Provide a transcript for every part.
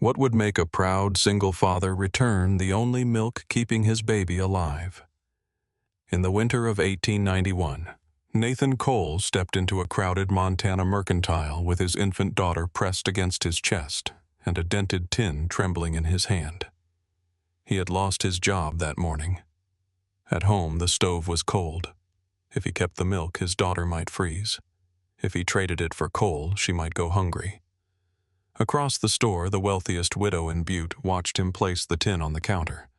What would make a proud single father return the only milk keeping his baby alive? In the winter of 1891, Nathan Cole stepped into a crowded Montana mercantile with his infant daughter pressed against his chest and a dented tin trembling in his hand. He had lost his job that morning. At home, the stove was cold. If he kept the milk, his daughter might freeze. If he traded it for coal, she might go hungry. Across the store, the wealthiest widow in Butte watched him place the tin on the counter.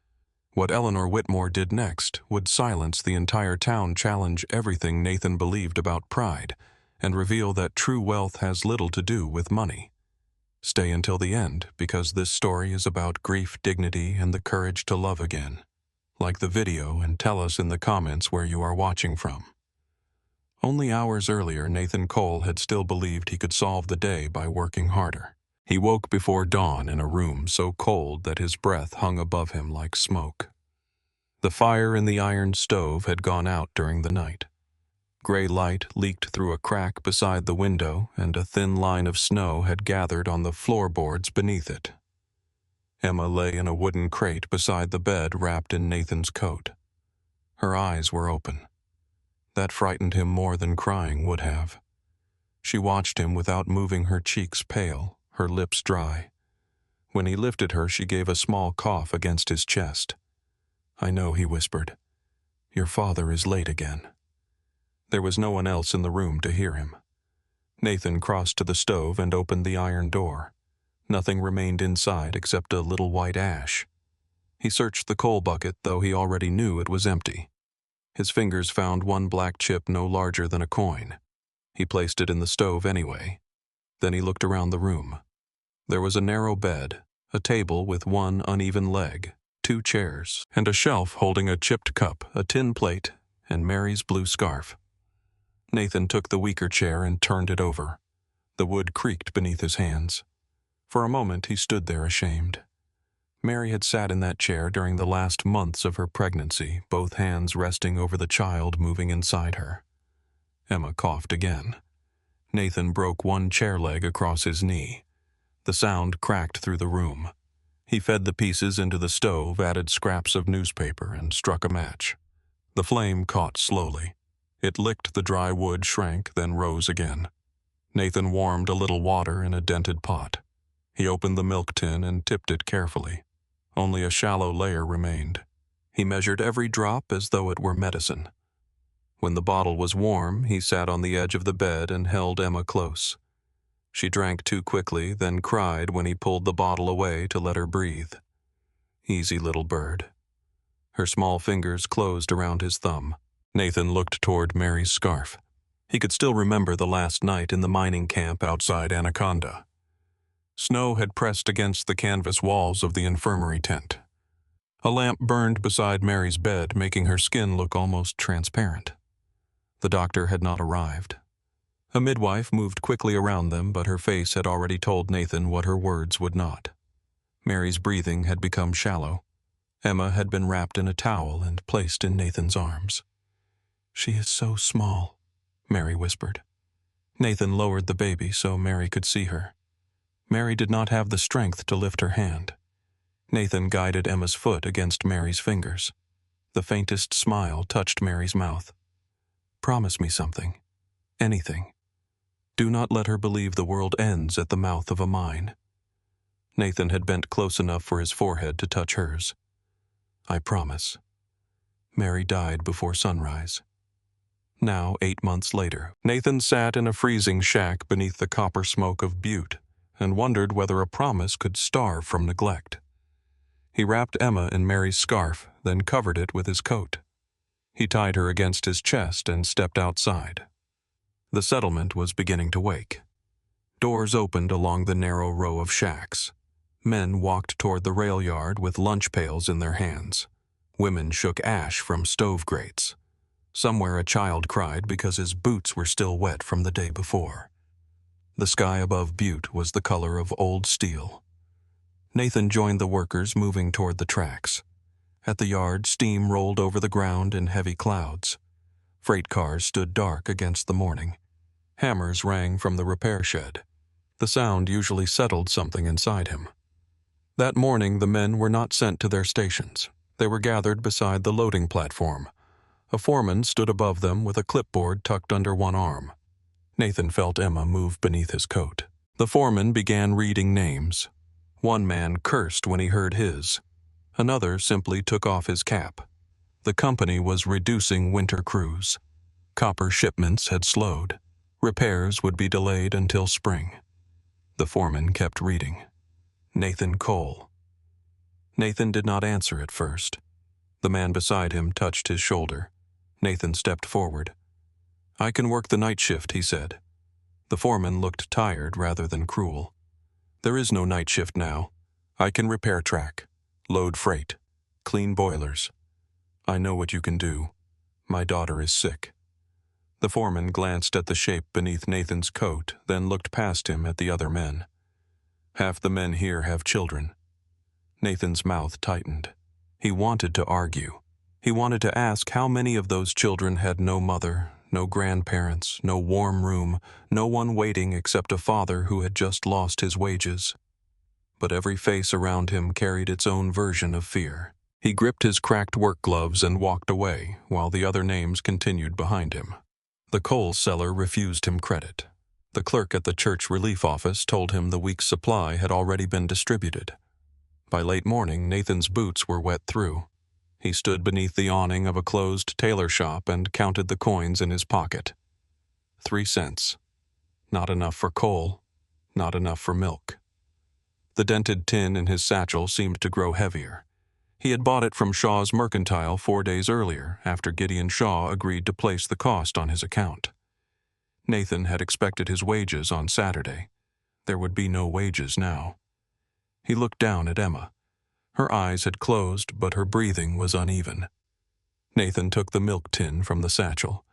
What Eleanor Whitmore did next would silence the entire town, challenge everything Nathan believed about pride, and reveal that true wealth has little to do with money. Stay until the end, because this story is about grief, dignity, and the courage to love again. Like the video and tell us in the comments where you are watching from. Only hours earlier, Nathan Cole had still believed he could solve the day by working harder. He woke before dawn in a room so cold that his breath hung above him like smoke. The fire in the iron stove had gone out during the night. Gray light leaked through a crack beside the window, and a thin line of snow had gathered on the floorboards beneath it. Emma lay in a wooden crate beside the bed, wrapped in Nathan's coat. Her eyes were open. That frightened him more than crying would have. She watched him without moving, her cheeks pale, her lips dry. When he lifted her, she gave a small cough against his chest. "I know," he whispered. "Your father is late again." There was no one else in the room to hear him. Nathan crossed to the stove and opened the iron door. Nothing remained inside except a little white ash. He searched the coal bucket, though he already knew it was empty. His fingers found one black chip no larger than a coin. He placed it in the stove anyway. Then he looked around the room. There was a narrow bed, a table with one uneven leg, 2 chairs, and a shelf holding a chipped cup, a tin plate, and Mary's blue scarf. Nathan took the weaker chair and turned it over. The wood creaked beneath his hands. For a moment he stood there ashamed. Mary had sat in that chair during the last months of her pregnancy, both hands resting over the child moving inside her. Emma coughed again. Nathan broke one chair leg across his knee. The sound cracked through the room. He fed the pieces into the stove, added scraps of newspaper, and struck a match. The flame caught slowly. It licked the dry wood, shrank, then rose again. Nathan warmed a little water in a dented pot. He opened the milk tin and tipped it carefully. Only a shallow layer remained. He measured every drop as though it were medicine. When the bottle was warm, he sat on the edge of the bed and held Emma close. She drank too quickly, then cried when he pulled the bottle away to let her breathe. Easy little bird. Her small fingers closed around his thumb. Nathan looked toward Mary's scarf. He could still remember the last night in the mining camp outside Anaconda. Snow had pressed against the canvas walls of the infirmary tent. A lamp burned beside Mary's bed, making her skin look almost transparent. The doctor had not arrived. A midwife moved quickly around them, but her face had already told Nathan what her words would not. Mary's breathing had become shallow. Emma had been wrapped in a towel and placed in Nathan's arms. "She is so small," Mary whispered. Nathan lowered the baby so Mary could see her. Mary did not have the strength to lift her hand. Nathan guided Emma's foot against Mary's fingers. The faintest smile touched Mary's mouth. "Promise me something. Anything. Do not let her believe the world ends at the mouth of a mine." Nathan had bent close enough for his forehead to touch hers. "I promise." Mary died before sunrise. Now, 8 months later, Nathan sat in a freezing shack beneath the copper smoke of Butte and wondered whether a promise could starve from neglect. He wrapped Emma in Mary's scarf, then covered it with his coat. He tied her against his chest and stepped outside. The settlement was beginning to wake. Doors opened along the narrow row of shacks. Men walked toward the rail yard with lunch pails in their hands. Women shook ash from stove grates. Somewhere a child cried because his boots were still wet from the day before. The sky above Butte was the color of old steel. Nathan joined the workers moving toward the tracks. At the yard, steam rolled over the ground in heavy clouds. Freight cars stood dark against the morning. Hammers rang from the repair shed. The sound usually settled something inside him. That morning, the men were not sent to their stations. They were gathered beside the loading platform. A foreman stood above them with a clipboard tucked under one arm. Nathan felt Emma move beneath his coat. The foreman began reading names. One man cursed when he heard his. Another simply took off his cap. The company was reducing winter crews. Copper shipments had slowed. Repairs would be delayed until spring. The foreman kept reading. Nathan Cole. Nathan did not answer at first. The man beside him touched his shoulder. Nathan stepped forward. "I can work the night shift," he said. The foreman looked tired rather than cruel. "There is no night shift now. I can repair track, load freight, clean boilers. I know what you can do. My daughter is sick." The foreman glanced at the shape beneath Nathan's coat, then looked past him at the other men. "Half the men here have children." Nathan's mouth tightened. He wanted to argue. He wanted to ask how many of those children had no mother, no grandparents, no warm room, no one waiting except a father who had just lost his wages. But every face around him carried its own version of fear. He gripped his cracked work gloves and walked away, while the other names continued behind him. The coal seller refused him credit. The clerk at the church relief office told him the week's supply had already been distributed. By late morning, Nathan's boots were wet through. He stood beneath the awning of a closed tailor shop and counted the coins in his pocket. 3 cents. Not enough for coal, not enough for milk. The dented tin in his satchel seemed to grow heavier. He had bought it from Shaw's Mercantile 4 days earlier, after Gideon Shaw agreed to place the cost on his account. Nathan had expected his wages on Saturday. There would be no wages now. He looked down at Emma. Her eyes had closed, but her breathing was uneven. Nathan took the milk tin from the satchel.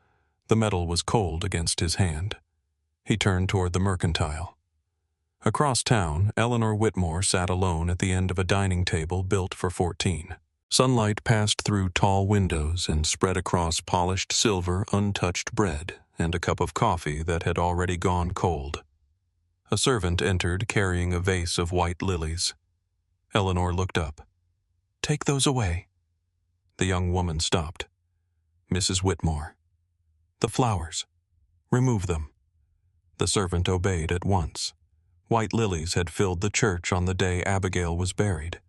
The metal was cold against his hand. He turned toward the Mercantile. Across town, Eleanor Whitmore sat alone at the end of a dining table built for 14. Sunlight passed through tall windows and spread across polished silver, untouched bread and a cup of coffee that had already gone cold. A servant entered carrying a vase of white lilies. Eleanor looked up. "Take those away." The young woman stopped. "Mrs. Whitmore." "The flowers. Remove them." The servant obeyed at once. White lilies had filled the church on the day Abigail was buried.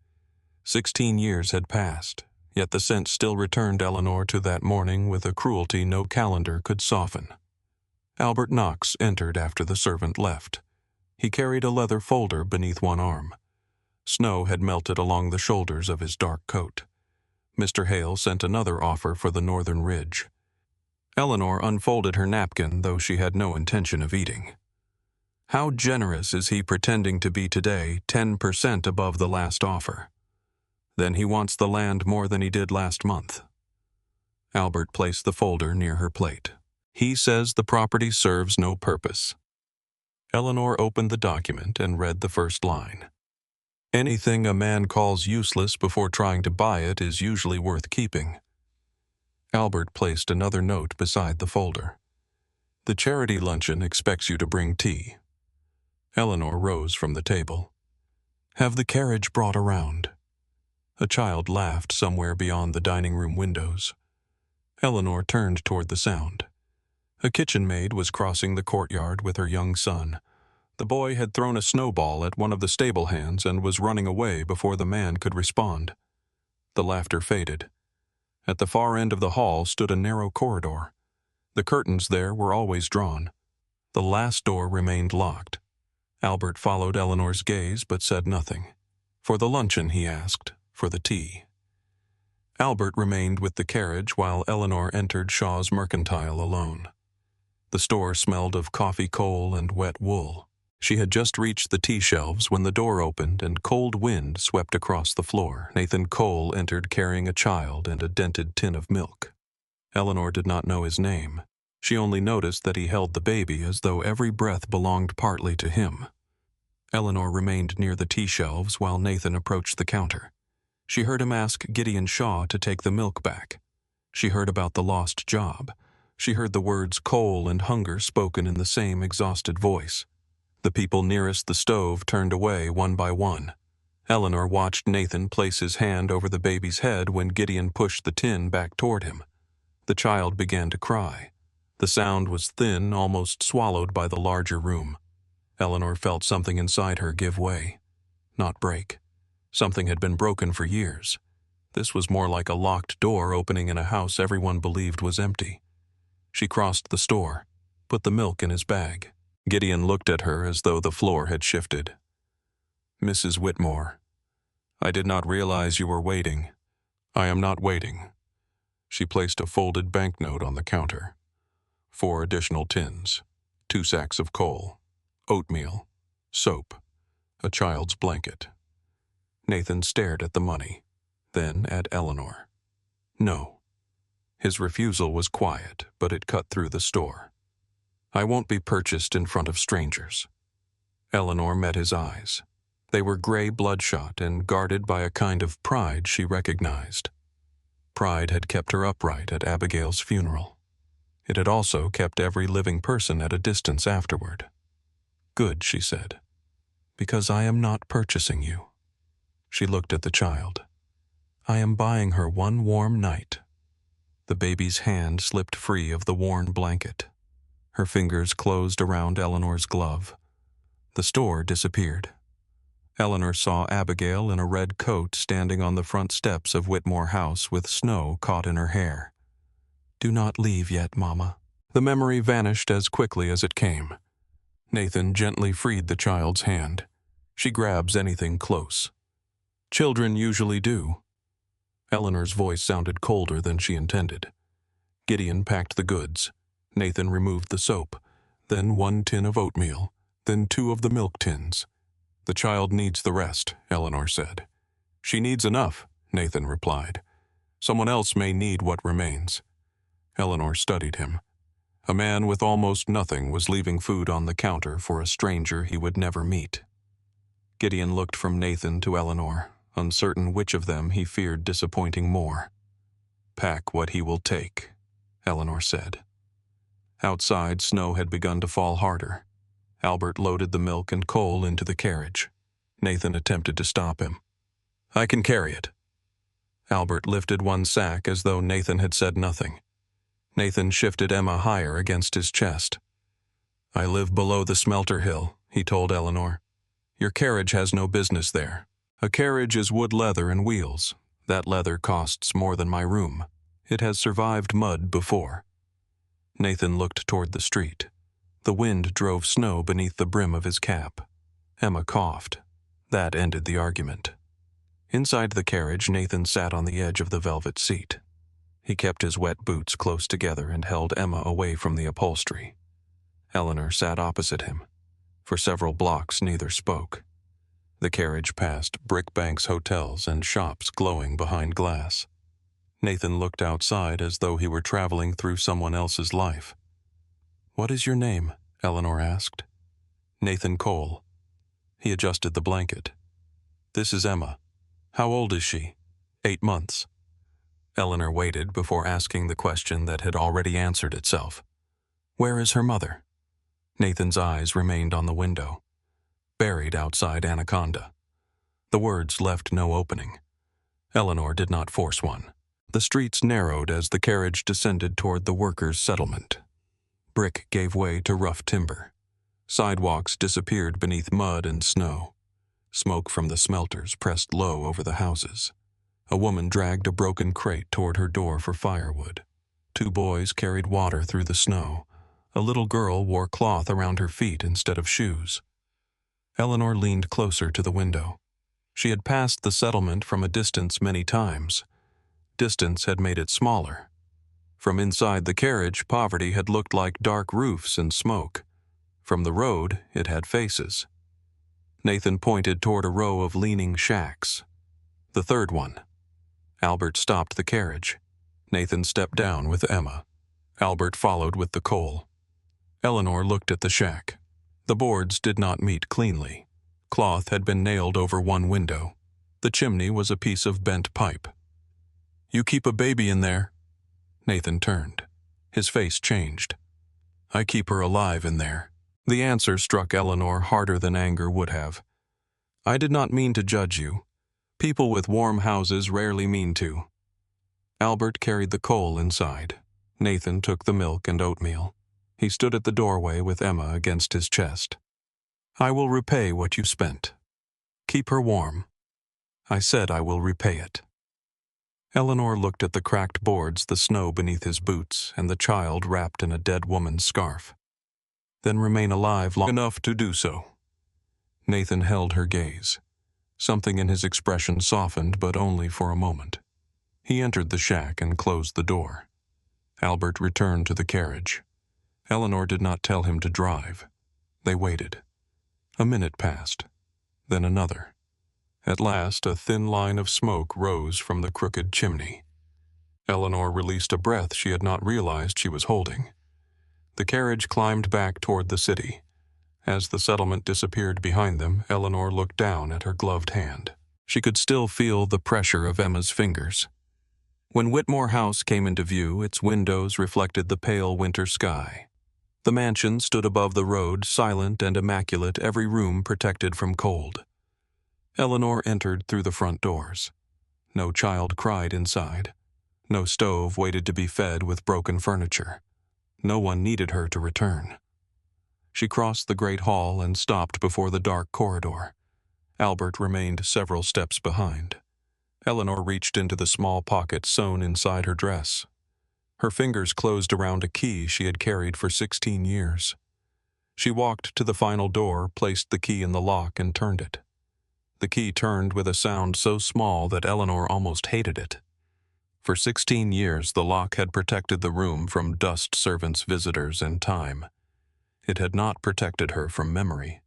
16 years had passed, yet the scent still returned Eleanor to that morning with a cruelty no calendar could soften. Albert Knox entered after the servant left. He carried a leather folder beneath one arm. Snow had melted along the shoulders of his dark coat. Mr. Hale sent another offer for the northern ridge. Eleanor unfolded her napkin, though she had no intention of eating. How generous is he pretending to be today, 10% above the last offer? Then he wants the land more than he did last month. Albert placed the folder near her plate. He says the property serves no purpose. Eleanor opened the document and read the first line. Anything a man calls useless before trying to buy it is usually worth keeping. Albert placed another note beside the folder. The charity luncheon expects you to bring tea. Eleanor rose from the table. Have the carriage brought around. A child laughed somewhere beyond the dining room windows. Eleanor turned toward the sound. A kitchen maid was crossing the courtyard with her young son. The boy had thrown a snowball at one of the stable hands and was running away before the man could respond. The laughter faded. At the far end of the hall stood a narrow corridor. The curtains there were always drawn. The last door remained locked. Albert followed Eleanor's gaze but said nothing. For the luncheon, he asked. For the tea. Albert remained with the carriage while Eleanor entered Shaw's Mercantile alone. The store smelled of coffee coal and wet wool. She had just reached the tea shelves when the door opened and cold wind swept across the floor. Nathan Cole entered carrying a child and a dented tin of milk. Eleanor did not know his name. She only noticed that he held the baby as though every breath belonged partly to him. Eleanor remained near the tea shelves while Nathan approached the counter. She heard him ask Gideon Shaw to take the milk back. She heard about the lost job. She heard the words coal and hunger spoken in the same exhausted voice. The people nearest the stove turned away one by one. Eleanor watched Nathan place his hand over the baby's head when Gideon pushed the tin back toward him. The child began to cry. The sound was thin, almost swallowed by the larger room. Eleanor felt something inside her give way, not break. Something had been broken for years. This was more like a locked door opening in a house everyone believed was empty. She crossed the store, put the milk in his bag. Gideon looked at her as though the floor had shifted. "Mrs. Whitmore, I did not realize you were waiting." "I am not waiting." She placed a folded banknote on the counter. 4 additional tins, 2 sacks of coal, oatmeal, soap, a child's blanket. Nathan stared at the money, then at Eleanor. No. His refusal was quiet, but it cut through the store. "I won't be purchased in front of strangers." Eleanor met his eyes. They were gray bloodshot and guarded by a kind of pride she recognized. Pride had kept her upright at Abigail's funeral. It had also kept every living person at a distance afterward. "Good," she said, "because I am not purchasing you." She looked at the child. "I am buying her one warm night." The baby's hand slipped free of the worn blanket. Her fingers closed around Eleanor's glove. The store disappeared. Eleanor saw Abigail in a red coat standing on the front steps of Whitmore House with snow caught in her hair. "Do not leave yet, Mama." The memory vanished as quickly as it came. Nathan gently freed the child's hand. "She grabs anything close." "Children usually do." Eleanor's voice sounded colder than she intended. Gideon packed the goods. Nathan removed the soap, then 1 tin of oatmeal, then 2 of the milk tins. "The child needs the rest," Eleanor said. "She needs enough," Nathan replied. "Someone else may need what remains." Eleanor studied him. A man with almost nothing was leaving food on the counter for a stranger he would never meet. Gideon looked from Nathan to Eleanor, uncertain which of them he feared disappointing more. "Pack what he will take," Eleanor said. Outside, snow had begun to fall harder. Albert loaded the milk and coal into the carriage. Nathan attempted to stop him. "I can carry it." Albert lifted 1 sack as though Nathan had said nothing. Nathan shifted Emma higher against his chest. "I live below the smelter hill," he told Eleanor. "Your carriage has no business there. A carriage is wood leather and wheels. That leather costs more than my room. It has survived mud before." Nathan looked toward the street. The wind drove snow beneath the brim of his cap. Emma coughed. That ended the argument. Inside the carriage, Nathan sat on the edge of the velvet seat. He kept his wet boots close together and held Emma away from the upholstery. Eleanor sat opposite him. For several blocks, neither spoke. The carriage passed Brickbank's hotels and shops glowing behind glass. Nathan looked outside as though he were traveling through someone else's life. "What is your name?" Eleanor asked. "Nathan Cole." He adjusted the blanket. "This is Emma. How old is she?" 8 months. Eleanor waited before asking the question that had already answered itself. "Where is her mother?" Nathan's eyes remained on the window. "Buried outside Anaconda." The words left no opening. Eleanor did not force one. The streets narrowed as the carriage descended toward the workers' settlement. Brick gave way to rough timber. Sidewalks disappeared beneath mud and snow. Smoke from the smelters pressed low over the houses. A woman dragged a broken crate toward her door for firewood. 2 boys carried water through the snow. A little girl wore cloth around her feet instead of shoes. Eleanor leaned closer to the window. She had passed the settlement from a distance many times. Distance had made it smaller. From inside the carriage, poverty had looked like dark roofs and smoke. From the road, it had faces. Nathan pointed toward a row of leaning shacks. "The third one." Albert stopped the carriage. Nathan stepped down with Emma. Albert followed with the coal. Eleanor looked at the shack. The boards did not meet cleanly. Cloth had been nailed over one window. The chimney was a piece of bent pipe. "You keep a baby in there?" Nathan turned. His face changed. "I keep her alive in there." The answer struck Eleanor harder than anger would have. I did not mean to judge you. People with warm houses rarely mean to. Albert carried the coal inside. Nathan took the milk and oatmeal. He stood at the doorway with Emma against his chest. I will repay what you spent. Keep her warm. I said I will repay it. Eleanor looked at the cracked boards, the snow beneath his boots, and the child wrapped in a dead woman's scarf. Then remain alive long enough to do so. Nathan held her gaze. Something in his expression softened, but only for a moment. He entered the shack and closed the door. Albert returned to the carriage. Eleanor did not tell him to drive. They waited. A minute passed, then another. At last, a thin line of smoke rose from the crooked chimney. Eleanor released a breath she had not realized she was holding. The carriage climbed back toward the city. As the settlement disappeared behind them, Eleanor looked down at her gloved hand. She could still feel the pressure of Emma's fingers. When Whitmore House came into view, its windows reflected the pale winter sky. The mansion stood above the road, silent and immaculate, every room protected from cold. Eleanor entered through the front doors. No child cried inside. No stove waited to be fed with broken furniture. No one needed her to return. She crossed the great hall and stopped before the dark corridor. Albert remained several steps behind. Eleanor reached into the small pocket sewn inside her dress. Her fingers closed around a key she had carried for 16 years. She walked to the final door, placed the key in the lock, and turned it. The key turned with a sound so small that Eleanor almost hated it. For 16 years, the lock had protected the room from dust servants, visitors, and time. It had not protected her from memory.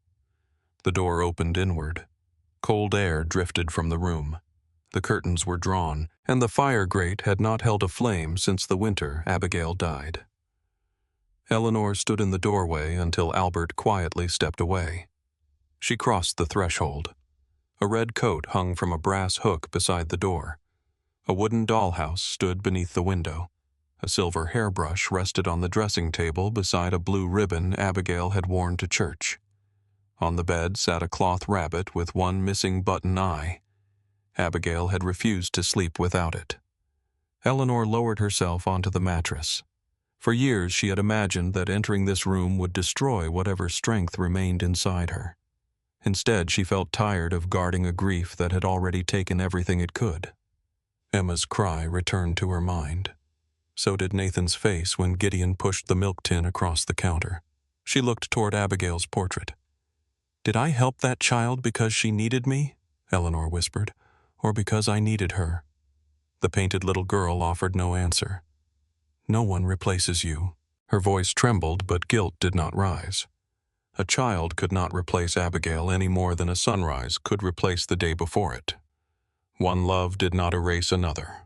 The door opened inward. Cold air drifted from the room. The curtains were drawn, and the fire grate had not held a flame since the winter Abigail died. Eleanor stood in the doorway until Albert quietly stepped away. She crossed the threshold. A red coat hung from a brass hook beside the door. A wooden dollhouse stood beneath the window. A silver hairbrush rested on the dressing table beside a blue ribbon Abigail had worn to church. On the bed sat a cloth rabbit with one missing button eye. Abigail had refused to sleep without it. Eleanor lowered herself onto the mattress. For years she had imagined that entering this room would destroy whatever strength remained inside her. Instead, she felt tired of guarding a grief that had already taken everything it could. Emma's cry returned to her mind. So did Nathan's face when Gideon pushed the milk tin across the counter. She looked toward Abigail's portrait. "Did I help that child because she needed me?" Eleanor whispered. "Or because I needed her?" The painted little girl offered no answer. "No one replaces you." Her voice trembled, but guilt did not rise. A child could not replace Abigail any more than a sunrise could replace the day before it. One love did not erase another.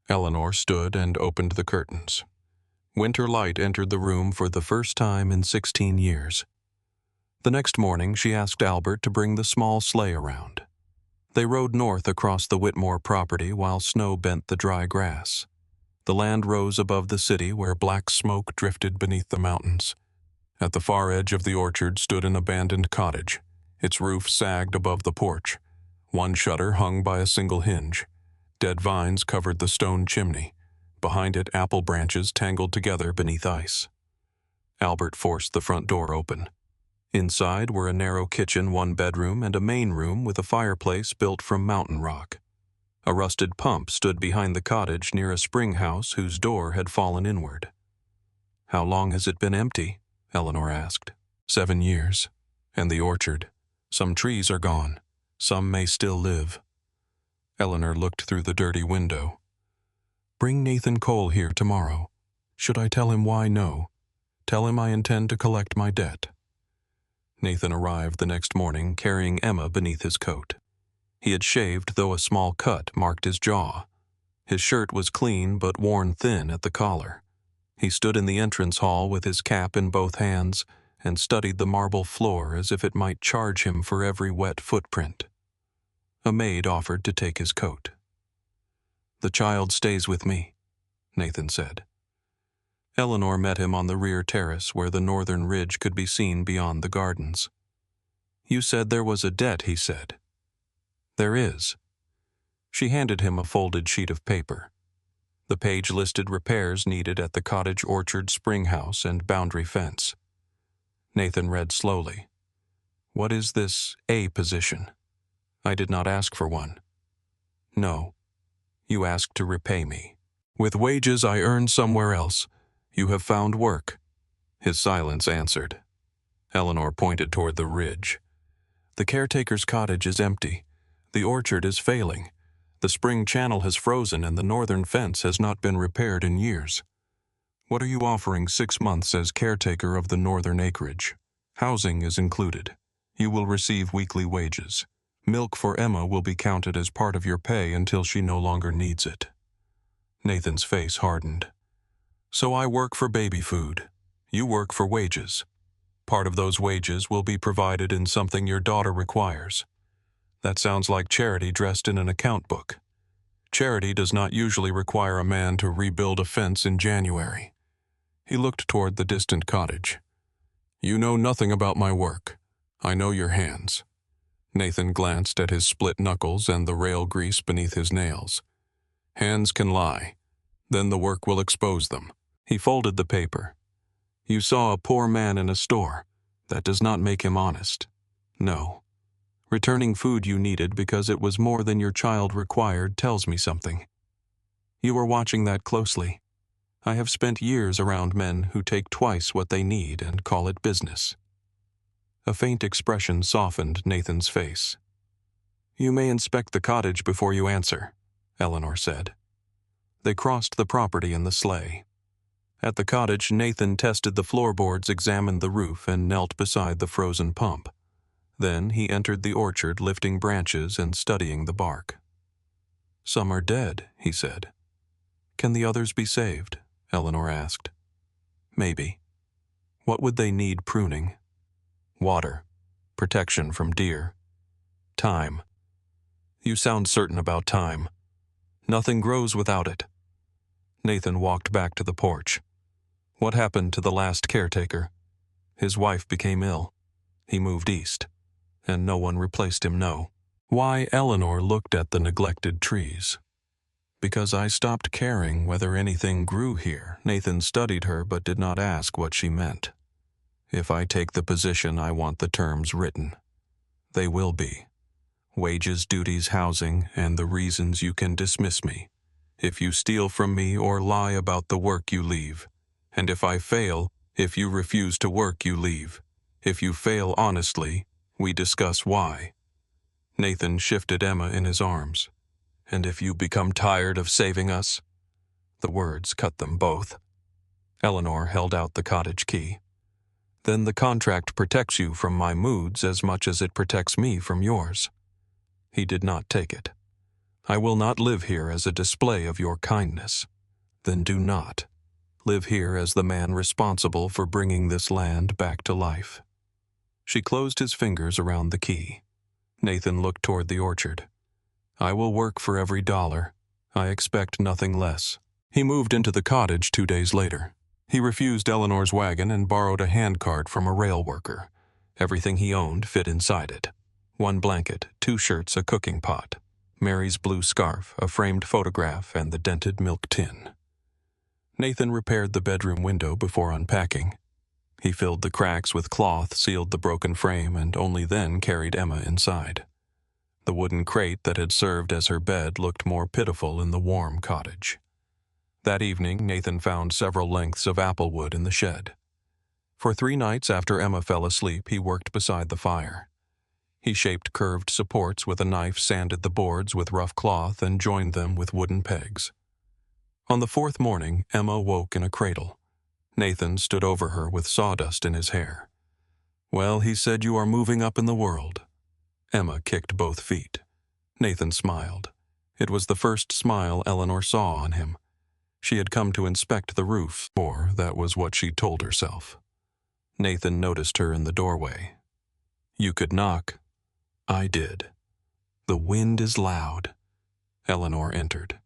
Eleanor stood and opened the curtains. Winter light entered the room for the first time in 16 years. The next morning, she asked Albert to bring the small sleigh around. They rode north across the Whitmore property while snow bent the dry grass. The land rose above the city where black smoke drifted beneath the mountains. At the far edge of the orchard stood an abandoned cottage. Its roof sagged above the porch. One shutter hung by a single hinge. Dead vines covered the stone chimney. Behind it, apple branches tangled together beneath ice. Albert forced the front door open. Inside were a narrow kitchen, one bedroom, and a main room with a fireplace built from mountain rock. A rusted pump stood behind the cottage near a spring house whose door had fallen inward. "How long has it been empty?" Eleanor asked. 7 years. And the orchard. Some trees are gone. Some may still live. Eleanor looked through the dirty window. "Bring Nathan Cole here tomorrow. Should I tell him why? No. Tell him I intend to collect my debt." Nathan arrived the next morning carrying Emma beneath his coat. He had shaved, though a small cut marked his jaw. His shirt was clean but worn thin at the collar. He stood in the entrance hall with his cap in both hands and studied the marble floor as if it might charge him for every wet footprint. A maid offered to take his coat. "The child stays with me," Nathan said. Eleanor met him on the rear terrace where the northern ridge could be seen beyond the gardens. "You said there was a debt," he said. There is. She handed him a folded sheet of paper. The page listed repairs needed at the cottage orchard spring house and boundary fence. Nathan read slowly. What is this A position? I did not ask for one. No. You asked to repay me. With wages I earn somewhere else. You have found work. His silence answered. Eleanor pointed toward the ridge. The caretaker's cottage is empty. The orchard is failing. The spring channel has frozen and the northern fence has not been repaired in years. What are you offering 6 months as caretaker of the northern acreage? Housing is included. You will receive weekly wages. Milk for Emma will be counted as part of your pay until she no longer needs it. Nathan's face hardened. So I work for baby food. You work for wages. Part of those wages will be provided in something your daughter requires. That sounds like charity dressed in an account book. Charity does not usually require a man to rebuild a fence in January. He looked toward the distant cottage. You know nothing about my work. I know your hands. Nathan glanced at his split knuckles and the rail grease beneath his nails. Hands can lie. Then the work will expose them. He folded the paper. You saw a poor man in a store. That does not make him honest. No. Returning food you needed because it was more than your child required tells me something. You are watching that closely. I have spent years around men who take twice what they need and call it business. A faint expression softened Nathan's face. You may inspect the cottage before you answer, Eleanor said. They crossed the property in the sleigh. At the cottage, Nathan tested the floorboards, examined the roof, and knelt beside the frozen pump. Then he entered the orchard, lifting branches and studying the bark. Some are dead, he said. Can the others be saved? Eleanor asked. Maybe. What would they need pruning? Water. Protection from deer. Time. You sound certain about time. Nothing grows without it. Nathan walked back to the porch. What happened to the last caretaker? His wife became ill. He moved east, and no one replaced him, no. Why? Eleanor looked at the neglected trees. Because I stopped caring whether anything grew here. Nathan studied her but did not ask what she meant. If I take the position, I want the terms written. They will be. Wages, duties, housing, and the reasons you can dismiss me. If you steal from me or lie about the work, you leave. And if I fail, if you refuse to work, you leave. If you fail honestly, we discuss why. Nathan shifted Emma in his arms. And if you become tired of saving us? The words cut them both. Eleanor held out the cottage key. Then the contract protects you from my moods as much as it protects me from yours. He did not take it. I will not live here as a display of your kindness. Then do not. Live here as the man responsible for bringing this land back to life. She closed his fingers around the key. Nathan looked toward the orchard. I will work for every dollar. I expect nothing less. He moved into the cottage 2 days later. He refused Eleanor's wagon and borrowed a handcart from a rail worker. Everything he owned fit inside it. 1 blanket, 2 shirts, a cooking pot, Mary's blue scarf, a framed photograph, and the dented milk tin. Nathan repaired the bedroom window before unpacking. He filled the cracks with cloth, sealed the broken frame, and only then carried Emma inside. The wooden crate that had served as her bed looked more pitiful in the warm cottage. That evening, Nathan found several lengths of apple wood in the shed. For 3 nights after Emma fell asleep, he worked beside the fire. He shaped curved supports with a knife, sanded the boards with rough cloth, and joined them with wooden pegs. On the 4th morning, Emma woke in a cradle. Nathan stood over her with sawdust in his hair. Well, he said, you are moving up in the world. Emma kicked both feet. Nathan smiled. It was the first smile Eleanor saw on him. She had come to inspect the roof, or that was what she told herself. Nathan noticed her in the doorway. You could knock. I did. The wind is loud. Eleanor entered.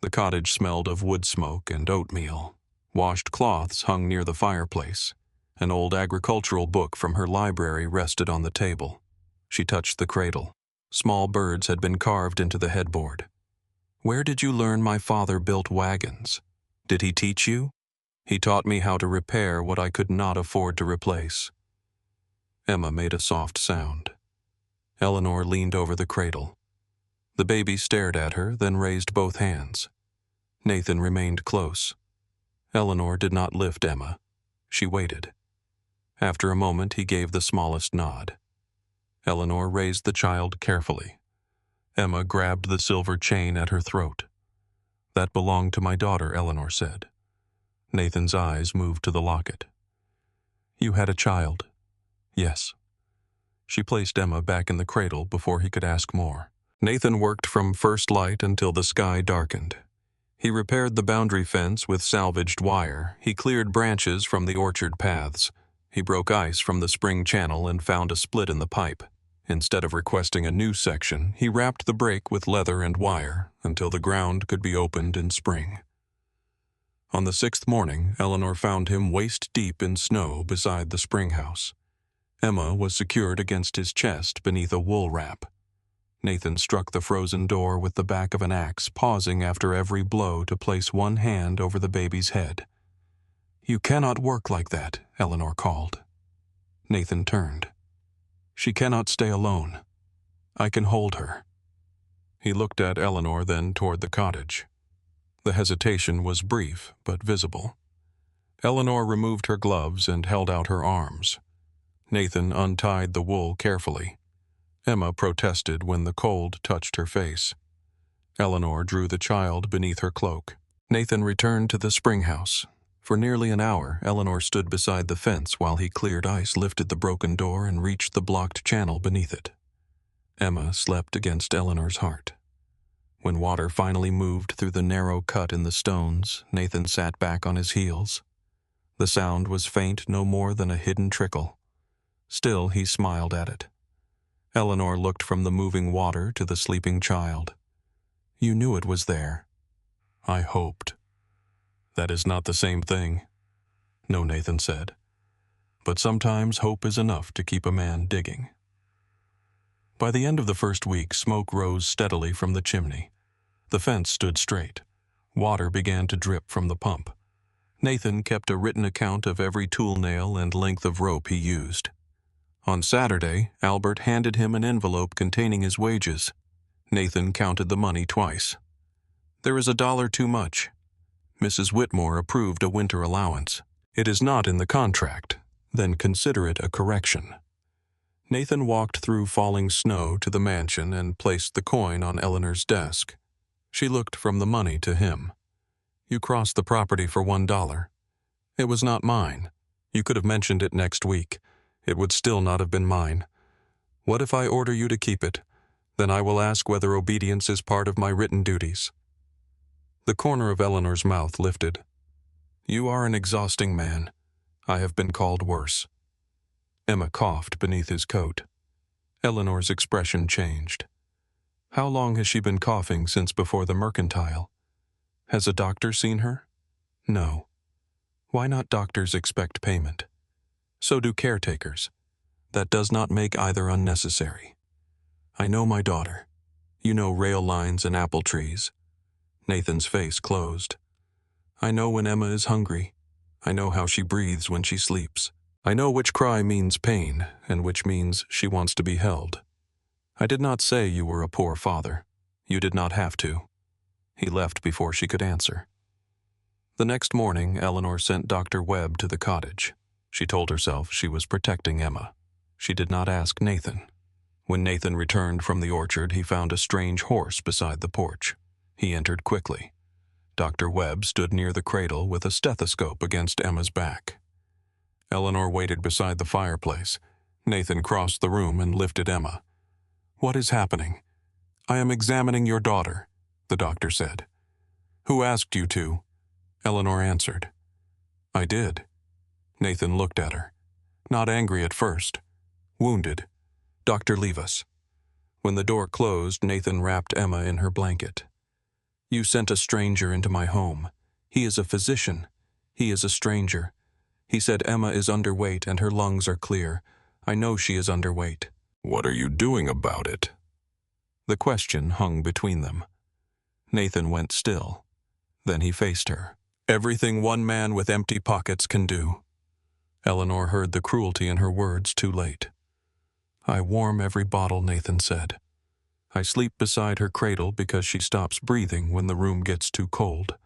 The cottage smelled of wood smoke and oatmeal. Washed cloths hung near the fireplace. An old agricultural book from her library rested on the table. She touched the cradle. Small birds had been carved into the headboard. "Where did you learn my father built wagons? Did he teach you?" "He taught me how to repair what I could not afford to replace." Emma made a soft sound. Eleanor leaned over the cradle. The baby stared at her, then raised both hands. Nathan remained close. Eleanor did not lift Emma. She waited. After a moment, he gave the smallest nod. Eleanor raised the child carefully. Emma grabbed the silver chain at her throat. "That belonged to my daughter," Eleanor said. Nathan's eyes moved to the locket. "You had a child?" "Yes." She placed Emma back in the cradle before he could ask more. Nathan worked from first light until the sky darkened. He repaired the boundary fence with salvaged wire. He cleared branches from the orchard paths. He broke ice from the spring channel and found a split in the pipe. Instead of requesting a new section, he wrapped the break with leather and wire until the ground could be opened in spring. On the 6th morning, Eleanor found him waist-deep in snow beside the spring house. Emma was secured against his chest beneath a wool wrap. Nathan struck the frozen door with the back of an axe, pausing after every blow to place one hand over the baby's head. "You cannot work like that," Eleanor called. Nathan turned. "She cannot stay alone. I can hold her." He looked at Eleanor, then toward the cottage. The hesitation was brief, but visible. Eleanor removed her gloves and held out her arms. Nathan untied the wool carefully. Emma protested when the cold touched her face. Eleanor drew the child beneath her cloak. Nathan returned to the spring house. For nearly an hour, Eleanor stood beside the fence while he cleared ice, lifted the broken door, and reached the blocked channel beneath it. Emma slept against Eleanor's heart. When water finally moved through the narrow cut in the stones, Nathan sat back on his heels. The sound was faint, no more than a hidden trickle. Still, he smiled at it. Eleanor looked from the moving water to the sleeping child. "You knew it was there." "I hoped." "That is not the same thing." "No," Nathan said. "But sometimes hope is enough to keep a man digging." By the end of the first week, smoke rose steadily from the chimney. The fence stood straight. Water began to drip from the pump. Nathan kept a written account of every tool nail and length of rope he used. On Saturday, Albert handed him an envelope containing his wages. Nathan counted the money twice. "There is $1 too much." Mrs. Whitmore approved a winter allowance. "It is not in the contract. Then consider it a correction." Nathan walked through falling snow to the mansion and placed the coin on Eleanor's desk. She looked from the money to him. "You crossed the property for $1. It was not mine. You could have mentioned it next week. It would still not have been mine. What if I order you to keep it? Then I will ask whether obedience is part of my written duties." The corner of Eleanor's mouth lifted. "You are an exhausting man. I have been called worse." Emma coughed beneath his coat. Eleanor's expression changed. "How long has she been coughing since before the mercantile? Has a doctor seen her?" "No." "Why not doctors expect payment? So do caretakers. That does not make either unnecessary. I know my daughter. You know rail lines and apple trees." Nathan's face closed. "I know when Emma is hungry. I know how she breathes when she sleeps. I know which cry means pain and which means she wants to be held. I did not say you were a poor father. You did not have to." He left before she could answer. The next morning, Eleanor sent Dr. Webb to the cottage. She told herself she was protecting Emma. She did not ask Nathan. When Nathan returned from the orchard, he found a strange horse beside the porch. He entered quickly. Dr. Webb stood near the cradle with a stethoscope against Emma's back. Eleanor waited beside the fireplace. Nathan crossed the room and lifted Emma. "What is happening?" "I am examining your daughter," the doctor said. "Who asked you to?" Eleanor answered. "I did." Nathan looked at her. Not angry at first. Wounded. "Doctor, leave us." When the door closed, Nathan wrapped Emma in her blanket. "You sent a stranger into my home. He is a physician. He is a stranger. He said Emma is underweight and her lungs are clear. I know she is underweight." "What are you doing about it?" The question hung between them. Nathan went still. Then he faced her. "Everything one man with empty pockets can do." Eleanor heard the cruelty in her words too late. "I warm every bottle," Nathan said. "I sleep beside her cradle because she stops breathing when the room gets too cold.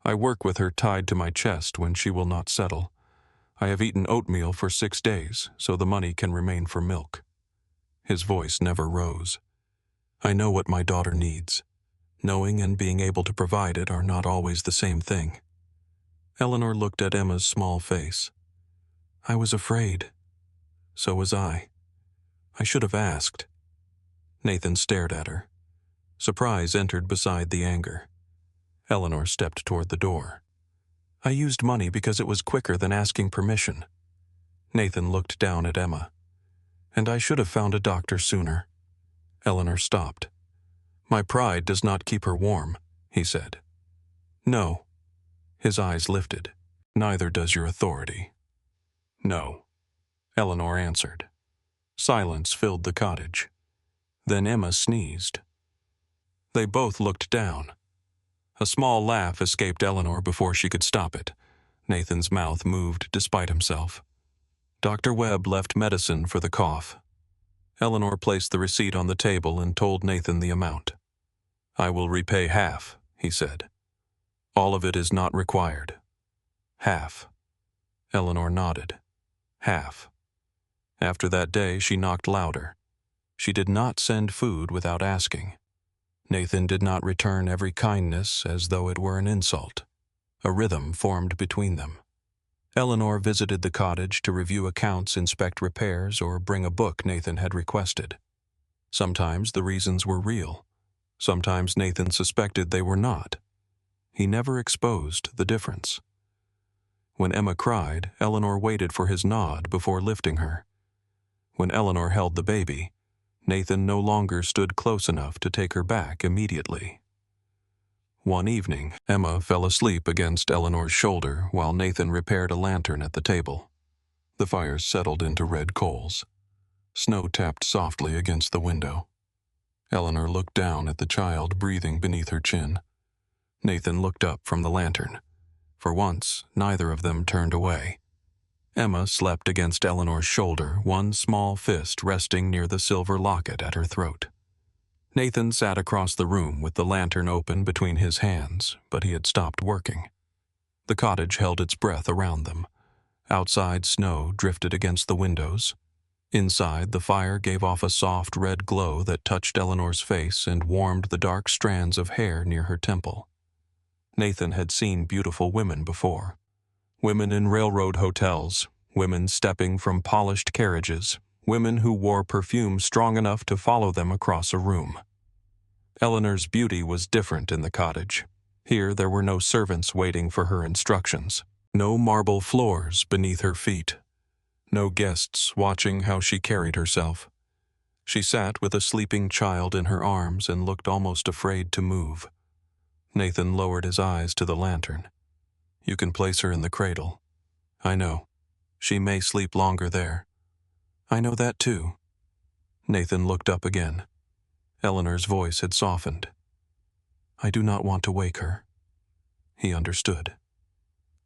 I work with her tied to my chest when she will not settle. I have eaten oatmeal for 6 days, so the money can remain for milk." His voice never rose. "I know what my daughter needs. Knowing and being able to provide it are not always the same thing." Eleanor looked at Emma's small face. "I was afraid. So was I. I should have asked." Nathan stared at her. Surprise entered beside the anger. Eleanor stepped toward the door. "I used money because it was quicker than asking permission." Nathan looked down at Emma. "And I should have found a doctor sooner." Eleanor stopped. "My pride does not keep her warm," he said. "No." His eyes lifted. "Neither does your authority." "No," Eleanor answered. Silence filled the cottage. Then Emma sneezed. They both looked down. A small laugh escaped Eleanor before she could stop it. Nathan's mouth moved despite himself. "Dr. Webb left medicine for the cough." Eleanor placed the receipt on the table and told Nathan the amount. "I will repay half," he said. "All of it is not required." "Half." Eleanor nodded. "Half." After that day, she knocked louder. She did not send food without asking. Nathan did not return every kindness as though it were an insult. A rhythm formed between them. Eleanor visited the cottage to review accounts, inspect repairs, or bring a book Nathan had requested. Sometimes the reasons were real. Sometimes Nathan suspected they were not. He never exposed the difference. When Emma cried, Eleanor waited for his nod before lifting her. When Eleanor held the baby, Nathan no longer stood close enough to take her back immediately. One evening, Emma fell asleep against Eleanor's shoulder while Nathan repaired a lantern at the table. The fire settled into red coals. Snow tapped softly against the window. Eleanor looked down at the child breathing beneath her chin. Nathan looked up from the lantern. For once, neither of them turned away. Emma slept against Eleanor's shoulder, one small fist resting near the silver locket at her throat. Nathan sat across the room with the lantern open between his hands, but he had stopped working. The cottage held its breath around them. Outside, snow drifted against the windows. Inside, the fire gave off a soft red glow that touched Eleanor's face and warmed the dark strands of hair near her temple. Nathan had seen beautiful women before. Women in railroad hotels, women stepping from polished carriages, women who wore perfume strong enough to follow them across a room. Eleanor's beauty was different in the cottage. Here there were no servants waiting for her instructions, no marble floors beneath her feet, no guests watching how she carried herself. She sat with a sleeping child in her arms and looked almost afraid to move. Nathan lowered his eyes to the lantern. "You can place her in the cradle. I know. She may sleep longer there." "I know that too." Nathan looked up again. Eleanor's voice had softened. "I do not want to wake her." He understood.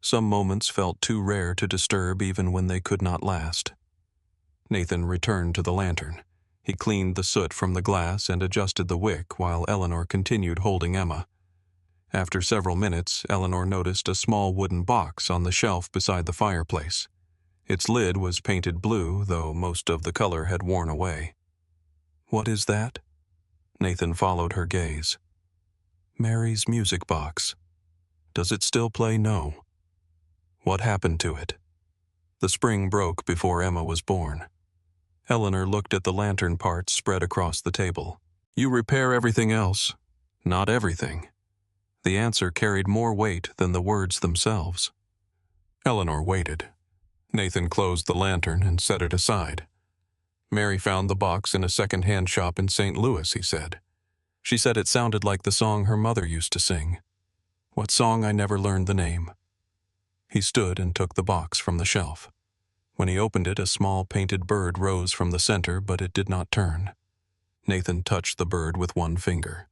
Some moments felt too rare to disturb even when they could not last. Nathan returned to the lantern. He cleaned the soot from the glass and adjusted the wick while Eleanor continued holding Emma. After several minutes, Eleanor noticed a small wooden box on the shelf beside the fireplace. Its lid was painted blue, though most of the color had worn away. "What is that?" Nathan followed her gaze. "Mary's music box." "Does it still play?" "No." "What happened to it?" "The spring broke before Emma was born." Eleanor looked at the lantern parts spread across the table. "You repair everything else." "Not everything." The answer carried more weight than the words themselves. Eleanor waited. Nathan closed the lantern and set it aside. "Mary found the box in a second-hand shop in St. Louis," he said. "She said it sounded like the song her mother used to sing. What song? I never learned the name." He stood and took the box from the shelf. When he opened it, a small painted bird rose from the center, but it did not turn. Nathan touched the bird with one finger.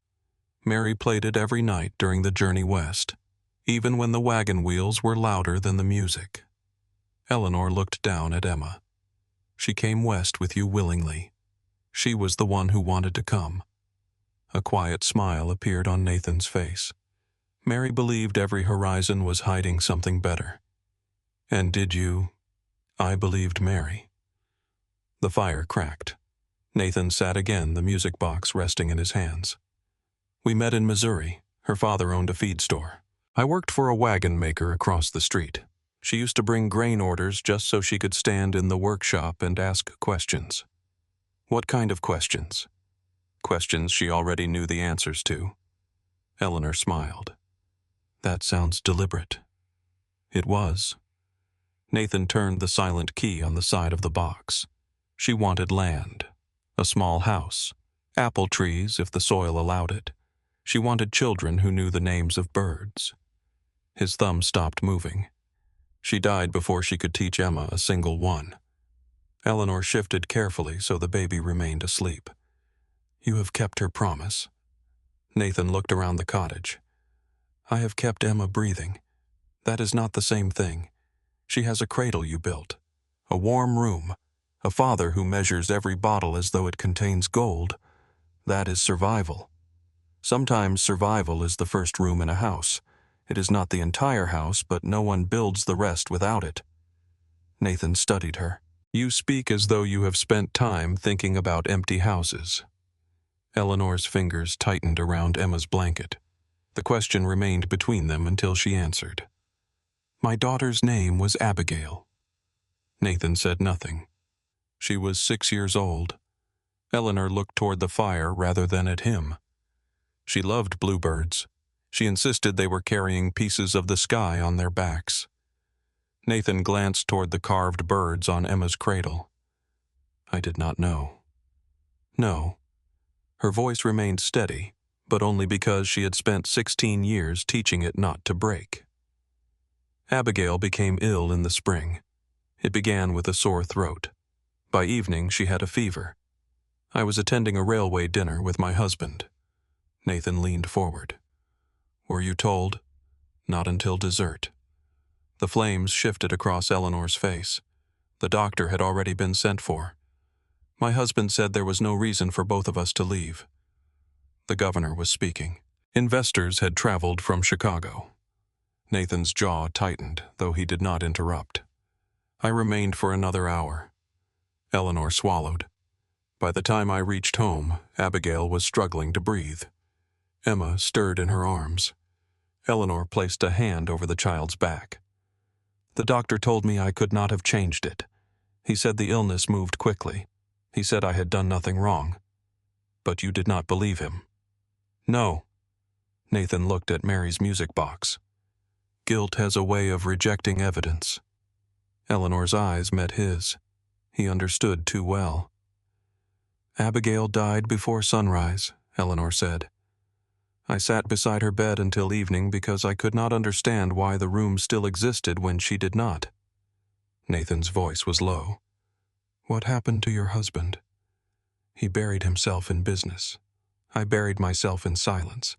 Mary played it every night during the journey west, even when the wagon wheels were louder than the music. Eleanor looked down at Emma. She came west with you willingly. She was the one who wanted to come. A quiet smile appeared on Nathan's face. Mary believed every horizon was hiding something better. And did you? I believed Mary. The fire cracked. Nathan sat again, the music box resting in his hands. We met in Missouri. Her father owned a feed store. I worked for a wagon maker across the street. She used to bring grain orders just so she could stand in the workshop and ask questions. What kind of questions? Questions she already knew the answers to. Eleanor smiled. That sounds deliberate. It was. Nathan turned the silent key on the side of the box. She wanted land, a small house, apple trees if the soil allowed it. She wanted children who knew the names of birds. His thumb stopped moving. She died before she could teach Emma a single one. Eleanor shifted carefully so the baby remained asleep. You have kept her promise. Nathan looked around the cottage. I have kept Emma breathing. That is not the same thing. She has a cradle you built, a warm room, a father who measures every bottle as though it contains gold. That is survival. Sometimes survival is the first room in a house. It is not the entire house, but no one builds the rest without it. Nathan studied her. You speak as though you have spent time thinking about empty houses. Eleanor's fingers tightened around Emma's blanket. The question remained between them until she answered. My daughter's name was Abigail. Nathan said nothing. She was 6 years old. Eleanor looked toward the fire rather than at him. She loved bluebirds. She insisted they were carrying pieces of the sky on their backs. Nathan glanced toward the carved birds on Emma's cradle. I did not know. No. Her voice remained steady, but only because she had spent 16 years teaching it not to break. Abigail became ill in the spring. It began with a sore throat. By evening, she had a fever. I was attending a railway dinner with my husband. Nathan leaned forward. Were you told? Not until dessert. The flames shifted across Eleanor's face. The doctor had already been sent for. My husband said there was no reason for both of us to leave. The governor was speaking. Investors had traveled from Chicago. Nathan's jaw tightened, though he did not interrupt. I remained for another hour. Eleanor swallowed. By the time I reached home, Abigail was struggling to breathe. Emma stirred in her arms. Eleanor placed a hand over the child's back. The doctor told me I could not have changed it. He said the illness moved quickly. He said I had done nothing wrong. But you did not believe him. No. Nathan looked at Mary's music box. Guilt has a way of rejecting evidence. Eleanor's eyes met his. He understood too well. Abigail died before sunrise, Eleanor said. I sat beside her bed until evening because I could not understand why the room still existed when she did not. Nathan's voice was low. What happened to your husband? He buried himself in business. I buried myself in silence.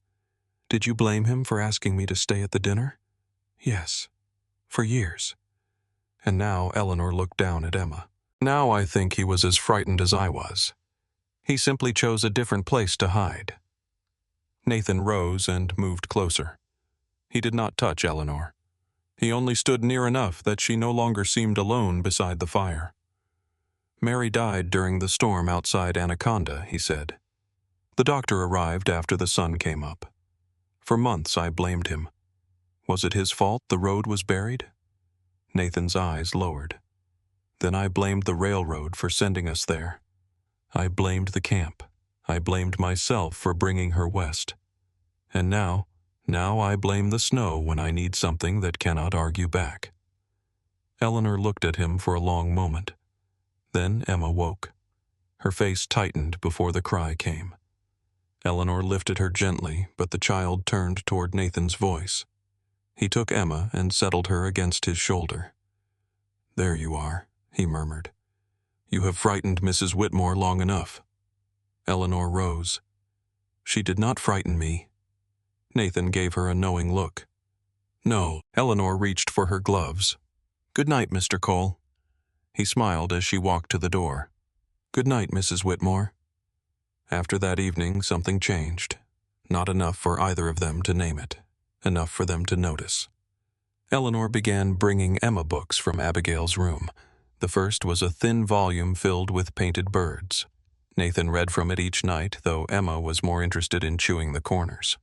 Did you blame him for asking me to stay at the dinner? Yes, for years. And now Eleanor looked down at Emma. Now I think he was as frightened as I was. He simply chose a different place to hide. Nathan rose and moved closer. He did not touch Eleanor. He only stood near enough that she no longer seemed alone beside the fire. Mary died during the storm outside Anaconda, he said. The doctor arrived after the sun came up. For months I blamed him. Was it his fault the road was buried? Nathan's eyes lowered. Then I blamed the railroad for sending us there. I blamed the camp. I blamed myself for bringing her west. And now I blame the snow when I need something that cannot argue back. Eleanor looked at him for a long moment. Then Emma woke. Her face tightened before the cry came. Eleanor lifted her gently, but the child turned toward Nathan's voice. He took Emma and settled her against his shoulder. There you are, he murmured. You have frightened Mrs. Whitmore long enough. Eleanor rose. She did not frighten me. Nathan gave her a knowing look. No. Eleanor reached for her gloves. Good night, Mr. Cole. He smiled as she walked to the door. Good night, Mrs. Whitmore. After that evening, something changed. Not enough for either of them to name it. Enough for them to notice. Eleanor began bringing Emma books from Abigail's room. The first was a thin volume filled with painted birds. Nathan read from it each night, though Emma was more interested in chewing the corners.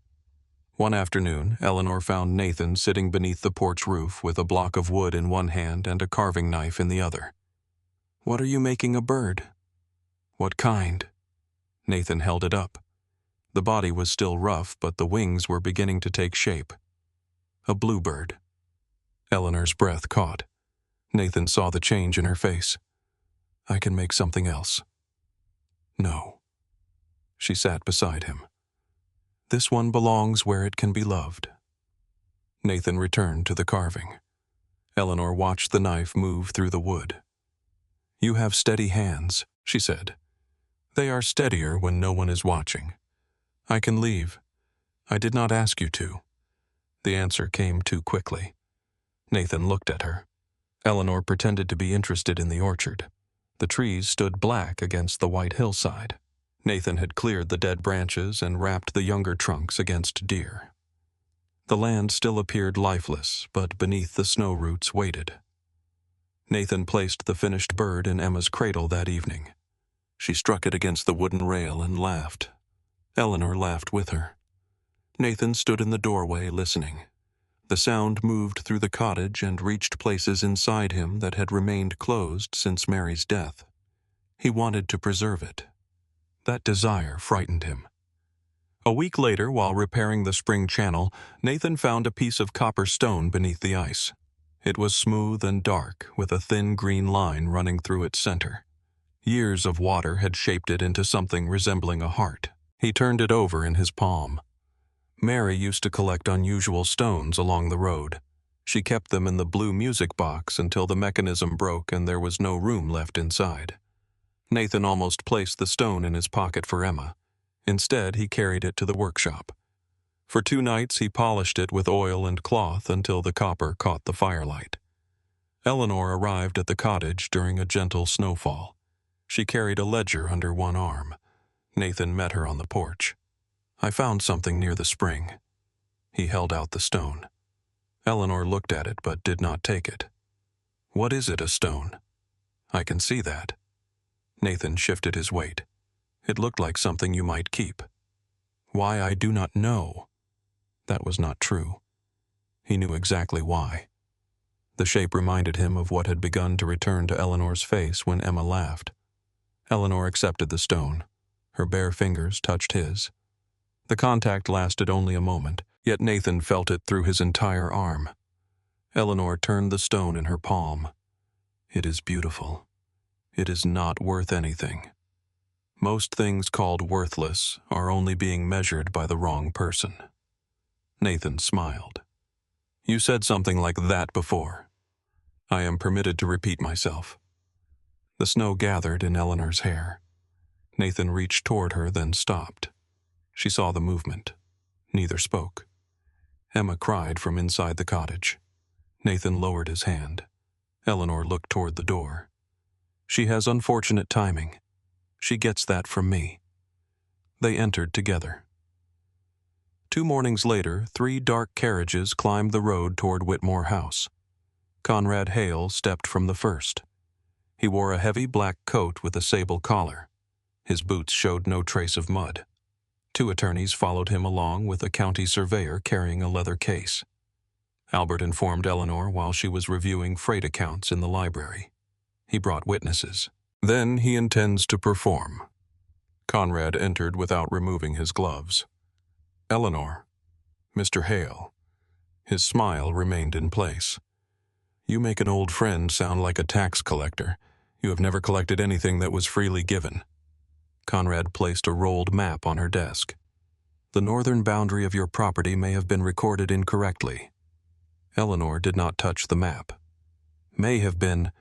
One afternoon, Eleanor found Nathan sitting beneath the porch roof with a block of wood in one hand and a carving knife in the other. What are you making a bird? What kind? Nathan held it up. The body was still rough, but the wings were beginning to take shape. A bluebird. Eleanor's breath caught. Nathan saw the change in her face. I can make something else. No. She sat beside him. This one belongs where it can be loved. Nathan returned to the carving. Eleanor watched the knife move through the wood. You have steady hands, she said. They are steadier when no one is watching. I can leave. I did not ask you to. The answer came too quickly. Nathan looked at her. Eleanor pretended to be interested in the orchard. The trees stood black against the white hillside. Nathan had cleared the dead branches and wrapped the younger trunks against deer. The land still appeared lifeless, but beneath the snow roots waited. Nathan placed the finished bird in Emma's cradle that evening. She struck it against the wooden rail and laughed. Eleanor laughed with her. Nathan stood in the doorway listening. The sound moved through the cottage and reached places inside him that had remained closed since Mary's death. He wanted to preserve it. That desire frightened him. A week later, while repairing the spring channel, Nathan found a piece of copper stone beneath the ice. It was smooth and dark, with a thin green line running through its center. Years of water had shaped it into something resembling a heart. He turned it over in his palm. Mary used to collect unusual stones along the road. She kept them in the blue music box until the mechanism broke and there was no room left inside. Nathan almost placed the stone in his pocket for Emma. Instead, he carried it to the workshop. For 2 nights, he polished it with oil and cloth until the copper caught the firelight. Eleanor arrived at the cottage during a gentle snowfall. She carried a ledger under one arm. Nathan met her on the porch. I found something near the spring. He held out the stone. Eleanor looked at it but did not take it. What is it, a stone? I can see that. Nathan shifted his weight. It looked like something you might keep. Why, I do not know. That was not true. He knew exactly why. The shape reminded him of what had begun to return to Eleanor's face when Emma laughed. Eleanor accepted the stone. Her bare fingers touched his. The contact lasted only a moment, yet Nathan felt it through his entire arm. Eleanor turned the stone in her palm. It is beautiful. It is not worth anything. Most things called worthless are only being measured by the wrong person. Nathan smiled. You said something like that before. I am permitted to repeat myself. The snow gathered in Eleanor's hair. Nathan reached toward her, then stopped. She saw the movement. Neither spoke. Emma cried from inside the cottage. Nathan lowered his hand. Eleanor looked toward the door. She has unfortunate timing. She gets that from me. They entered together. 2 mornings later, 3 dark carriages climbed the road toward Whitmore House. Conrad Hale stepped from the first. He wore a heavy black coat with a sable collar. His boots showed no trace of mud. 2 attorneys followed him along with a county surveyor carrying a leather case. Albert informed Eleanor while she was reviewing freight accounts in the library. He brought witnesses. Then he intends to perform. Conrad entered without removing his gloves. Eleanor, Mr. Hale. His smile remained in place. You make an old friend sound like a tax collector. You have never collected anything that was freely given. Conrad placed a rolled map on her desk. The northern boundary of your property may have been recorded incorrectly. Eleanor did not touch the map. May have been.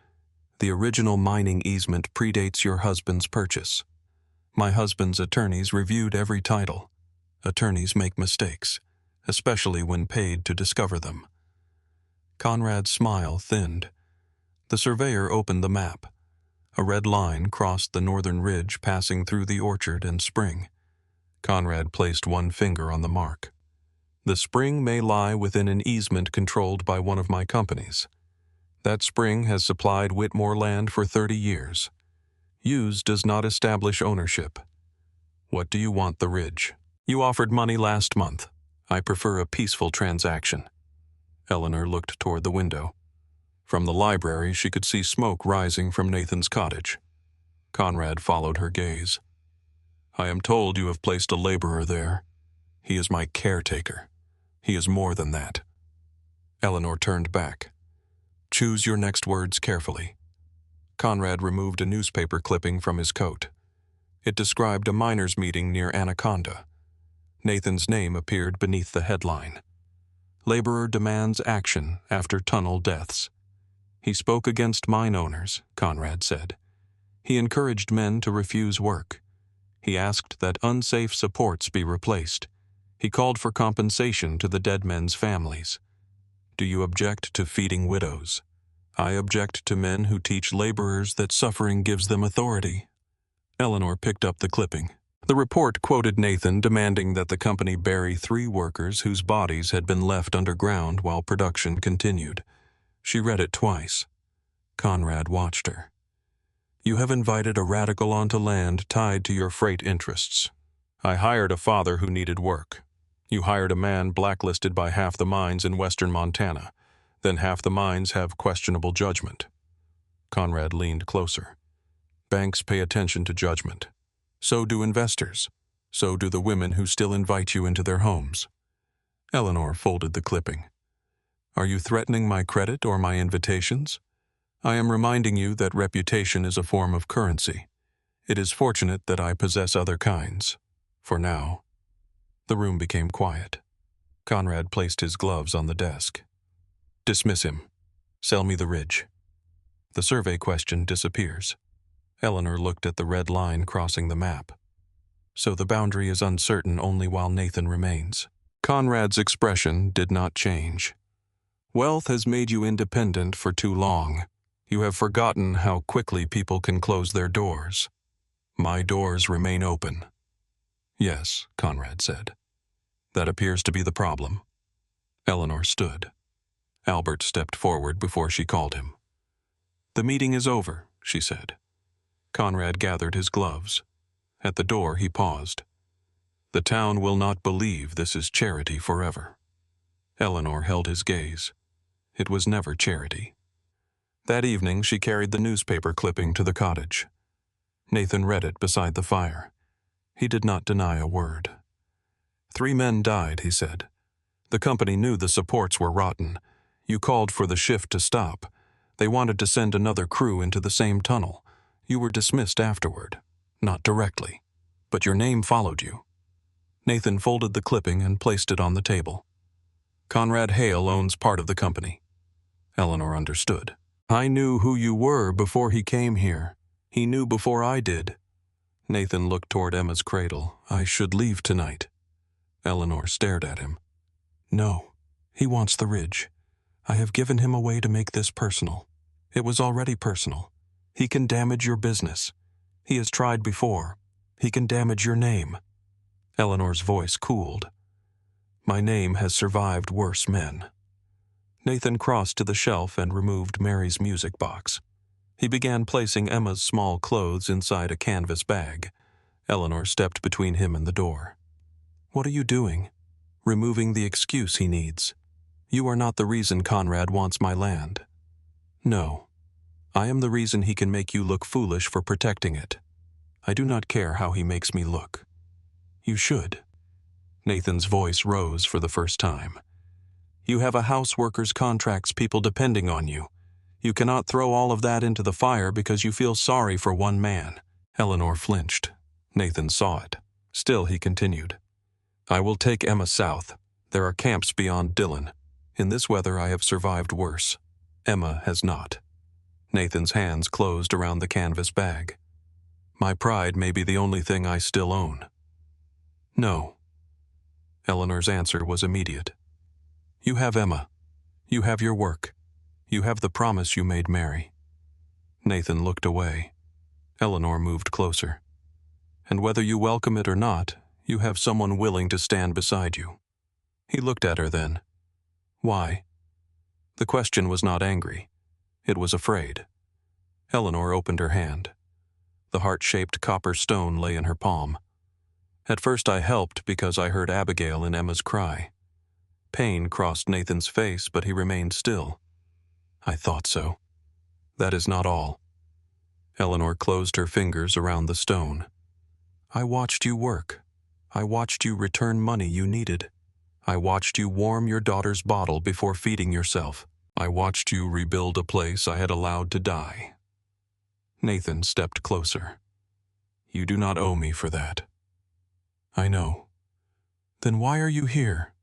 The original mining easement predates your husband's purchase. My husband's attorneys reviewed every title. Attorneys make mistakes, especially when paid to discover them. Conrad's smile thinned. The surveyor opened the map. A red line crossed the northern ridge passing through the orchard and spring. Conrad placed one finger on the mark. The spring may lie within an easement controlled by one of my companies. That spring has supplied Whitmore land for 30 years. Use does not establish ownership. What do you want the ridge? You offered money last month. I prefer a peaceful transaction. Eleanor looked toward the window. From the library, she could see smoke rising from Nathan's cottage. Conrad followed her gaze. I am told you have placed a laborer there. He is my caretaker. He is more than that. Eleanor turned back. Choose your next words carefully. Conrad removed a newspaper clipping from his coat. It described a miners' meeting near Anaconda. Nathan's name appeared beneath the headline. Laborer demands action after tunnel deaths. He spoke against mine owners, Conrad said. He encouraged men to refuse work. He asked that unsafe supports be replaced. He called for compensation to the dead men's families. Do you object to feeding widows? I object to men who teach laborers that suffering gives them authority. Eleanor picked up the clipping. The report quoted Nathan demanding that the company bury 3 workers whose bodies had been left underground while production continued. She read it twice. Conrad watched her. You have invited a radical onto land tied to your freight interests. I hired a father who needed work. You hired a man blacklisted by half the mines in western Montana. Then half the mines have questionable judgment. Conrad leaned closer. Banks pay attention to judgment. So do investors. So do the women who still invite you into their homes. Eleanor folded the clipping. Are you threatening my credit or my invitations? I am reminding you that reputation is a form of currency. It is fortunate that I possess other kinds. For now. The room became quiet. Conrad placed his gloves on the desk. Dismiss him. Sell me the ridge. The survey question disappears. Eleanor looked at the red line crossing the map. So the boundary is uncertain only while Nathan remains. Conrad's expression did not change. Wealth has made you independent for too long. You have forgotten how quickly people can close their doors. My doors remain open. Yes, Conrad said. That appears to be the problem. Eleanor stood. Albert stepped forward before she called him. The meeting is over, she said. Conrad gathered his gloves. At the door he paused. The town will not believe this is charity forever. Eleanor held his gaze. It was never charity. That evening she carried the newspaper clipping to the cottage. Nathan read it beside the fire. He did not deny a word. 3 men died, he said. The company knew the supports were rotten. You called for the shift to stop. They wanted to send another crew into the same tunnel. You were dismissed afterward. Not directly. But your name followed you. Nathan folded the clipping and placed it on the table. Conrad Hale owns part of the company. Eleanor understood. I knew who you were before he came here. He knew before I did. Nathan looked toward Emma's cradle. I should leave tonight. Eleanor stared at him. No, he wants the ridge. I have given him a way to make this personal. It was already personal. He can damage your business. He has tried before. He can damage your name. Eleanor's voice cooled. My name has survived worse men. Nathan crossed to the shelf and removed Mary's music box. He began placing Emma's small clothes inside a canvas bag. Eleanor stepped between him and the door. What are you doing? Removing the excuse he needs. You are not the reason Conrad wants my land. No. I am the reason he can make you look foolish for protecting it. I do not care how he makes me look. You should. Nathan's voice rose for the first time. You have a house worker's contracts, people depending on you. You cannot throw all of that into the fire because you feel sorry for one man. Eleanor flinched. Nathan saw it. Still he continued. I will take Emma south. There are camps beyond Dillon. In this weather I have survived worse. Emma has not. Nathan's hands closed around the canvas bag. My pride may be the only thing I still own. No. Eleanor's answer was immediate. You have Emma. You have your work. You have the promise you made Mary. Nathan looked away. Eleanor moved closer. And whether you welcome it or not, you have someone willing to stand beside you. He looked at her then. Why? The question was not angry. It was afraid. Eleanor opened her hand. The heart-shaped copper stone lay in her palm. At first I helped because I heard Abigail and Emma's cry. Pain crossed Nathan's face, but he remained still. I thought so. That is not all. Eleanor closed her fingers around the stone. I watched you work. I watched you return money you needed. I watched you warm your daughter's bottle before feeding yourself. I watched you rebuild a place I had allowed to die. Nathan stepped closer. You do not owe me for that. I know. Then why are you here?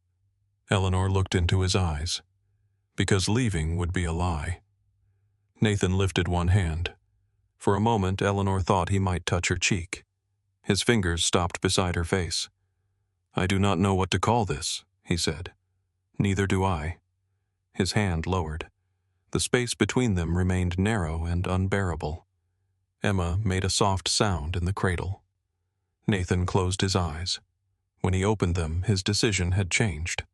Eleanor looked into his eyes. Because leaving would be a lie. Nathan lifted one hand. For a moment, Eleanor thought he might touch her cheek. His fingers stopped beside her face. I do not know what to call this, he said. Neither do I. His hand lowered. The space between them remained narrow and unbearable. Emma made a soft sound in the cradle. Nathan closed his eyes. When he opened them, his decision had changed.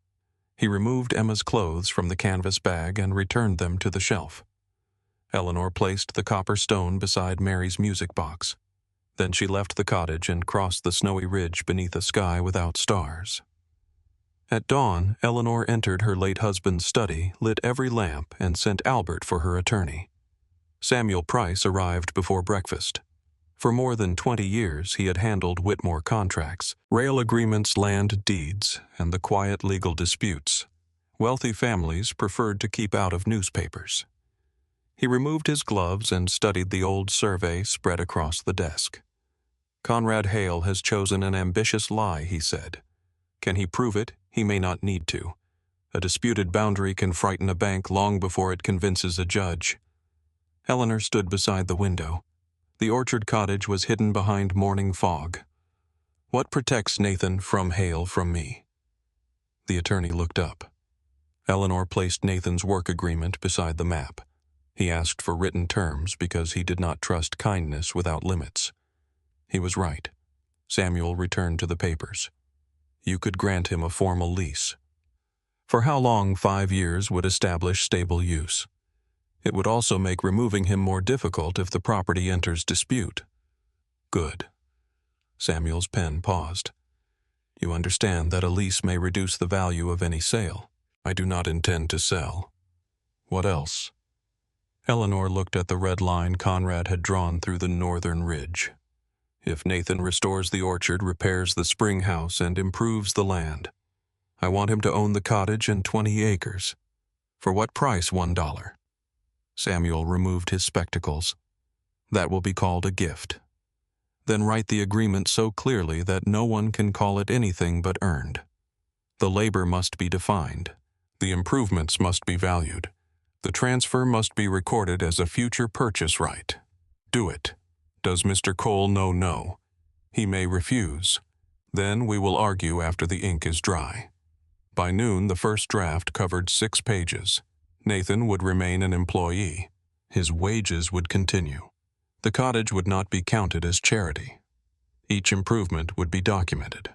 He removed Emma's clothes from the canvas bag and returned them to the shelf. Eleanor placed the copper stone beside Mary's music box. Then she left the cottage and crossed the snowy ridge beneath a sky without stars. At dawn, Eleanor entered her late husband's study, lit every lamp, and sent Albert for her attorney. Samuel Price arrived before breakfast. For more than 20 years, he had handled Whitmore contracts, rail agreements, land deeds, and the quiet legal disputes. Wealthy families preferred to keep out of newspapers. He removed his gloves and studied the old survey spread across the desk. Conrad Hale has chosen an ambitious lie, he said. Can he prove it? He may not need to. A disputed boundary can frighten a bank long before it convinces a judge. Eleanor stood beside the window. The orchard cottage was hidden behind morning fog. What protects Nathan from Hale from me? The attorney looked up. Eleanor placed Nathan's work agreement beside the map. He asked for written terms because he did not trust kindness without limits. He was right. Samuel returned to the papers. You could grant him a formal lease. For how long 5 years would establish stable use? It would also make removing him more difficult if the property enters dispute. Good. Samuel's pen paused. You understand that a lease may reduce the value of any sale. I do not intend to sell. What else? Eleanor looked at the red line Conrad had drawn through the northern ridge. If Nathan restores the orchard, repairs the spring house, and improves the land, I want him to own the cottage and 20 acres. For what price? $1. Samuel removed his spectacles. That will be called a gift. Then write the agreement so clearly that no one can call it anything but earned. The labor must be defined. The improvements must be valued. The transfer must be recorded as a future purchase right. Do it. Does Mr. Cole know no? He may refuse. Then we will argue after the ink is dry. By noon, the first draft covered 6 pages. Nathan would remain an employee. His wages would continue. The cottage would not be counted as charity. Each improvement would be documented.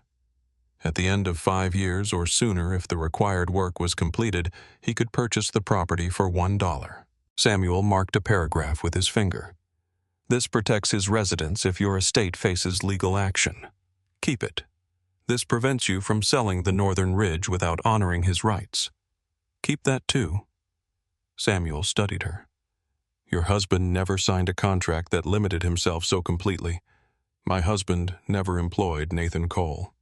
At the end of 5 years or sooner, if the required work was completed, he could purchase the property for $1. Samuel marked a paragraph with his finger. This protects his residence if your estate faces legal action. Keep it. This prevents you from selling the northern ridge without honoring his rights. Keep that too. Samuel studied her. Your husband never signed a contract that limited himself so completely. My husband never employed Nathan Cole.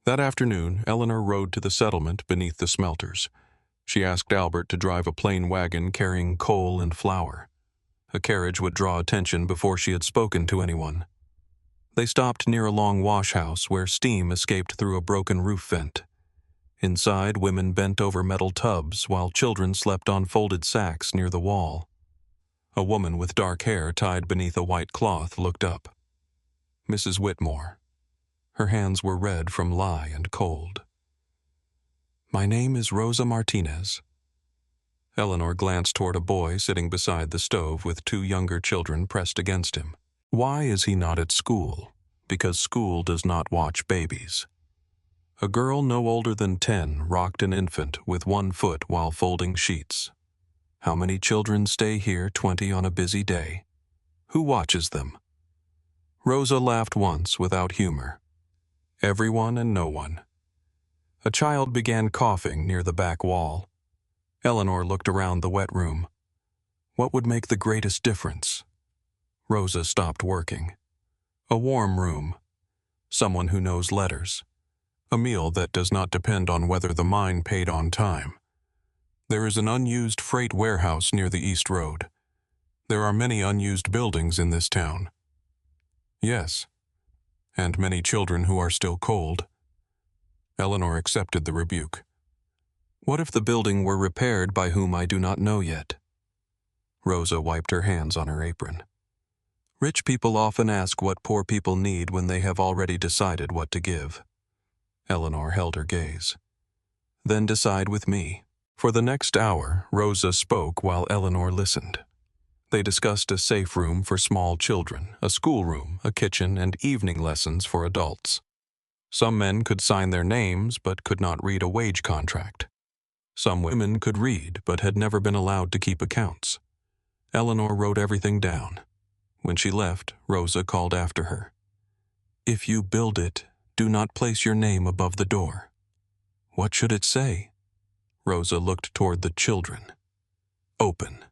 That afternoon, Eleanor rode to the settlement beneath the smelters. She asked Albert to drive a plain wagon carrying coal and flour. A carriage would draw attention before she had spoken to anyone. They stopped near a long wash house where steam escaped through a broken roof vent. Inside, women bent over metal tubs while children slept on folded sacks near the wall. A woman with dark hair tied beneath a white cloth looked up. Mrs. Whitmore. Her hands were red from lye and cold. "My name is Rosa Martinez." Eleanor glanced toward a boy sitting beside the stove with two younger children pressed against him. "Why is he not at school?" "Because school does not watch babies." A girl no older than 10 rocked an infant with one foot while folding sheets. "How many children stay here 20 on a busy day? Who watches them?" Rosa laughed once without humor. "Everyone and no one." A child began coughing near the back wall. Eleanor looked around the wet room. What would make the greatest difference? Rosa stopped working. A warm room. Someone who knows letters. A meal that does not depend on whether the mine paid on time. There is an unused freight warehouse near the East Road. There are many unused buildings in this town. Yes, and many children who are still cold. Eleanor accepted the rebuke. What if the building were repaired by whom I do not know yet? Rosa wiped her hands on her apron. Rich people often ask what poor people need when they have already decided what to give. Eleanor held her gaze. Then decide with me. For the next hour, Rosa spoke while Eleanor listened. They discussed a safe room for small children, a schoolroom, a kitchen, and evening lessons for adults. Some men could sign their names but could not read a wage contract. Some women could read but had never been allowed to keep accounts. Eleanor wrote everything down. When she left, Rosa called after her. If you build it, do not place your name above the door. What should it say? Rosa looked toward the children. Open.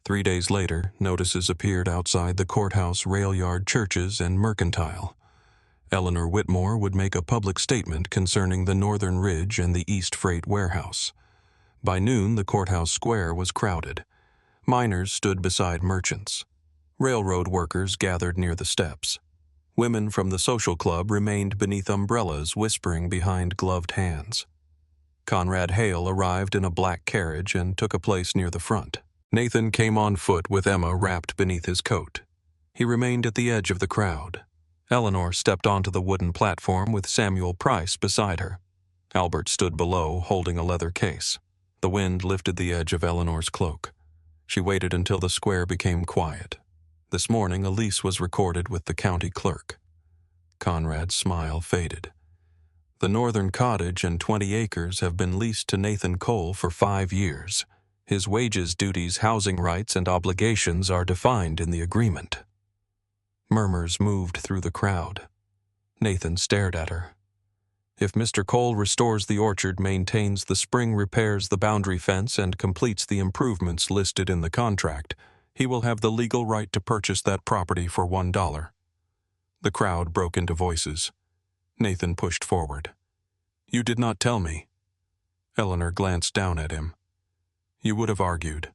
3 days later, notices appeared outside the courthouse, rail yard, churches, and mercantile. Eleanor Whitmore would make a public statement concerning the Northern Ridge and the East Freight Warehouse. By noon, the courthouse square was crowded. Miners stood beside merchants. Railroad workers gathered near the steps. Women from the social club remained beneath umbrellas, whispering behind gloved hands. Conrad Hale arrived in a black carriage and took a place near the front. Nathan came on foot with Emma wrapped beneath his coat. He remained at the edge of the crowd. Eleanor stepped onto the wooden platform with Samuel Price beside her. Albert stood below, holding a leather case. The wind lifted the edge of Eleanor's cloak. She waited until the square became quiet. This morning, a lease was recorded with the county clerk. Conrad's smile faded. The northern cottage and 20 acres have been leased to Nathan Cole for 5 years. His wages, duties, housing rights, and obligations are defined in the agreement. Murmurs moved through the crowd. Nathan stared at her. If Mr. Cole restores the orchard, maintains the spring, repairs the boundary fence, and completes the improvements listed in the contract, he will have the legal right to purchase that property for $1. The crowd broke into voices. Nathan pushed forward. You did not tell me. Eleanor glanced down at him. You would have argued.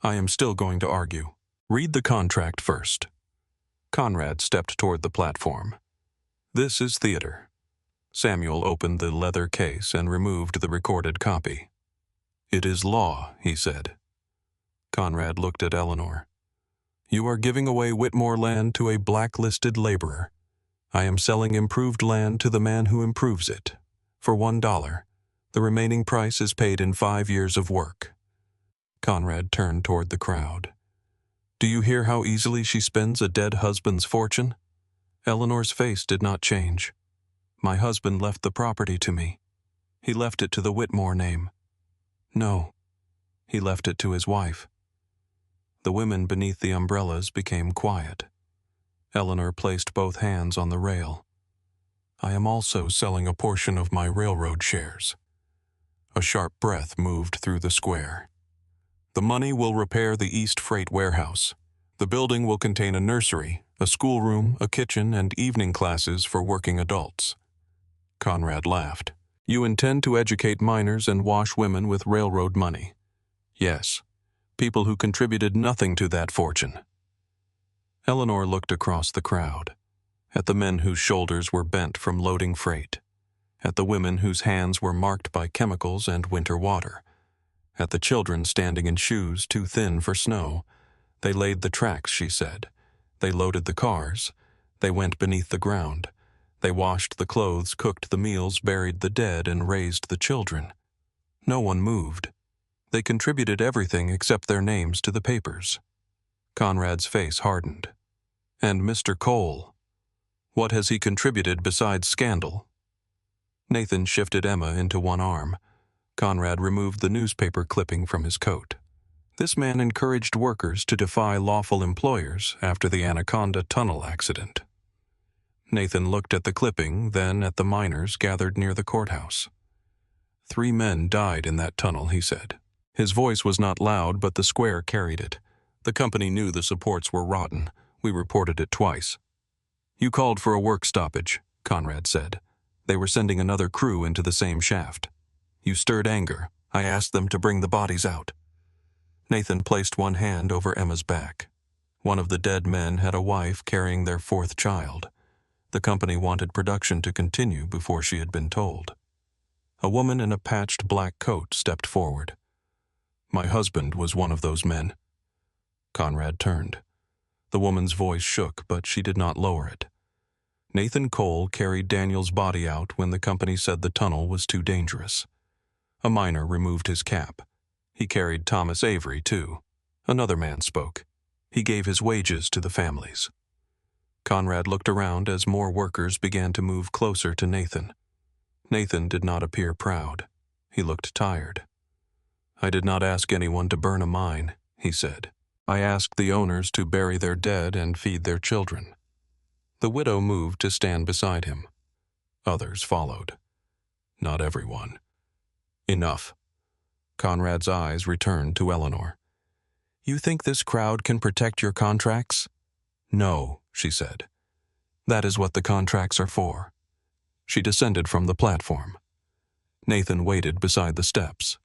I am still going to argue. Read the contract first. Conrad stepped toward the platform. This is theater. Samuel opened the leather case and removed the recorded copy. It is law, he said. Conrad looked at Eleanor. You are giving away Whitmore land to a blacklisted laborer. I am selling improved land to the man who improves it. For $1. The remaining price is paid in 5 years of work. Conrad turned toward the crowd. Do you hear how easily she spends a dead husband's fortune? Eleanor's face did not change. My husband left the property to me. He left it to the Whitmore name. No, he left it to his wife. The women beneath the umbrellas became quiet. Eleanor placed both hands on the rail. I am also selling a portion of my railroad shares. A sharp breath moved through the square. The money will repair the East Freight Warehouse. The building will contain a nursery, a schoolroom, a kitchen, and evening classes for working adults. Conrad laughed. You intend to educate miners and wash women with railroad money. Yes, people who contributed nothing to that fortune. Eleanor looked across the crowd, at the men whose shoulders were bent from loading freight, at the women whose hands were marked by chemicals and winter water, at the children standing in shoes too thin for snow, They laid the tracks, she said. They loaded the cars. They went beneath the ground. They washed the clothes, cooked the meals, buried the dead, and raised the children. No one moved. They contributed everything except their names to the papers. Conrad's face hardened. And Mr. Cole? What has he contributed besides scandal? Nathan shifted Emma into one arm. Conrad removed the newspaper clipping from his coat. This man encouraged workers to defy lawful employers after the Anaconda Tunnel accident. Nathan looked at the clipping, then at the miners gathered near the courthouse. 3 men died in that tunnel, he said. His voice was not loud, but the square carried it. The company knew the supports were rotten. We reported it twice. You called for a work stoppage, Conrad said. They were sending another crew into the same shaft. You stirred anger. I asked them to bring the bodies out. Nathan placed one hand over Emma's back. One of the dead men had a wife carrying their 4th child. The company wanted production to continue before she had been told. A woman in a patched black coat stepped forward. My husband was one of those men. Conrad turned. The woman's voice shook, but she did not lower it. Nathan Cole carried Daniel's body out when the company said the tunnel was too dangerous. A miner removed his cap. He carried Thomas Avery, too. Another man spoke. He gave his wages to the families. Conrad looked around as more workers began to move closer to Nathan. Nathan did not appear proud. He looked tired. I did not ask anyone to burn a mine, he said. I asked the owners to bury their dead and feed their children. The widow moved to stand beside him. Others followed. Not everyone. Enough. Conrad's eyes returned to Eleanor. You think this crowd can protect your contracts? No, she said. That is what the contracts are for. She descended from the platform. Nathan waited beside the steps.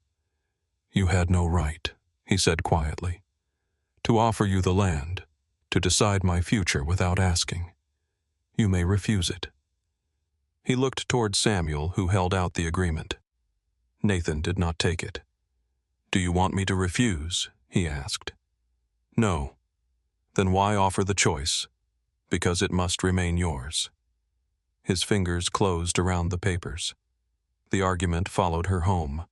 You had no right, he said quietly, to offer you the land, to decide my future without asking. You may refuse it. He looked toward Samuel, who held out the agreement. Nathan did not take it. Do you want me to refuse? He asked. No. Then why offer the choice? Because it must remain yours. His fingers closed around the papers. The argument followed her home.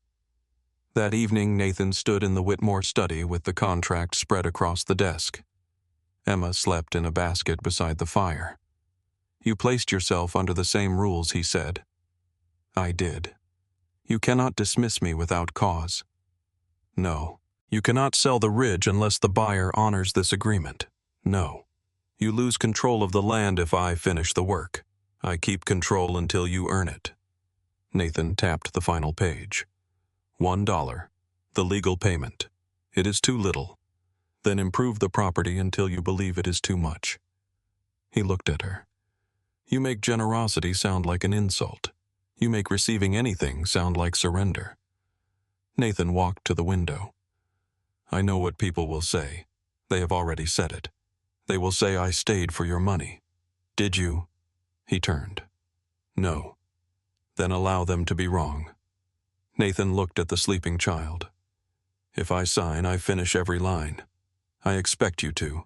That evening, Nathan stood in the Whitmore study with the contract spread across the desk. Emma slept in a basket beside the fire. You placed yourself under the same rules, he said. I did. You cannot dismiss me without cause. No. You cannot sell the ridge unless the buyer honors this agreement. No. You lose control of the land if I finish the work. I keep control until you earn it. Nathan tapped the final page. $1. The legal payment. It is too little. Then improve the property until you believe it is too much. He looked at her. You make generosity sound like an insult. You make receiving anything sound like surrender. Nathan walked to the window. I know what people will say. They have already said it. They will say I stayed for your money. Did you? He turned. No. Then allow them to be wrong. Nathan looked at the sleeping child. If I sign, I finish every line. I expect you to.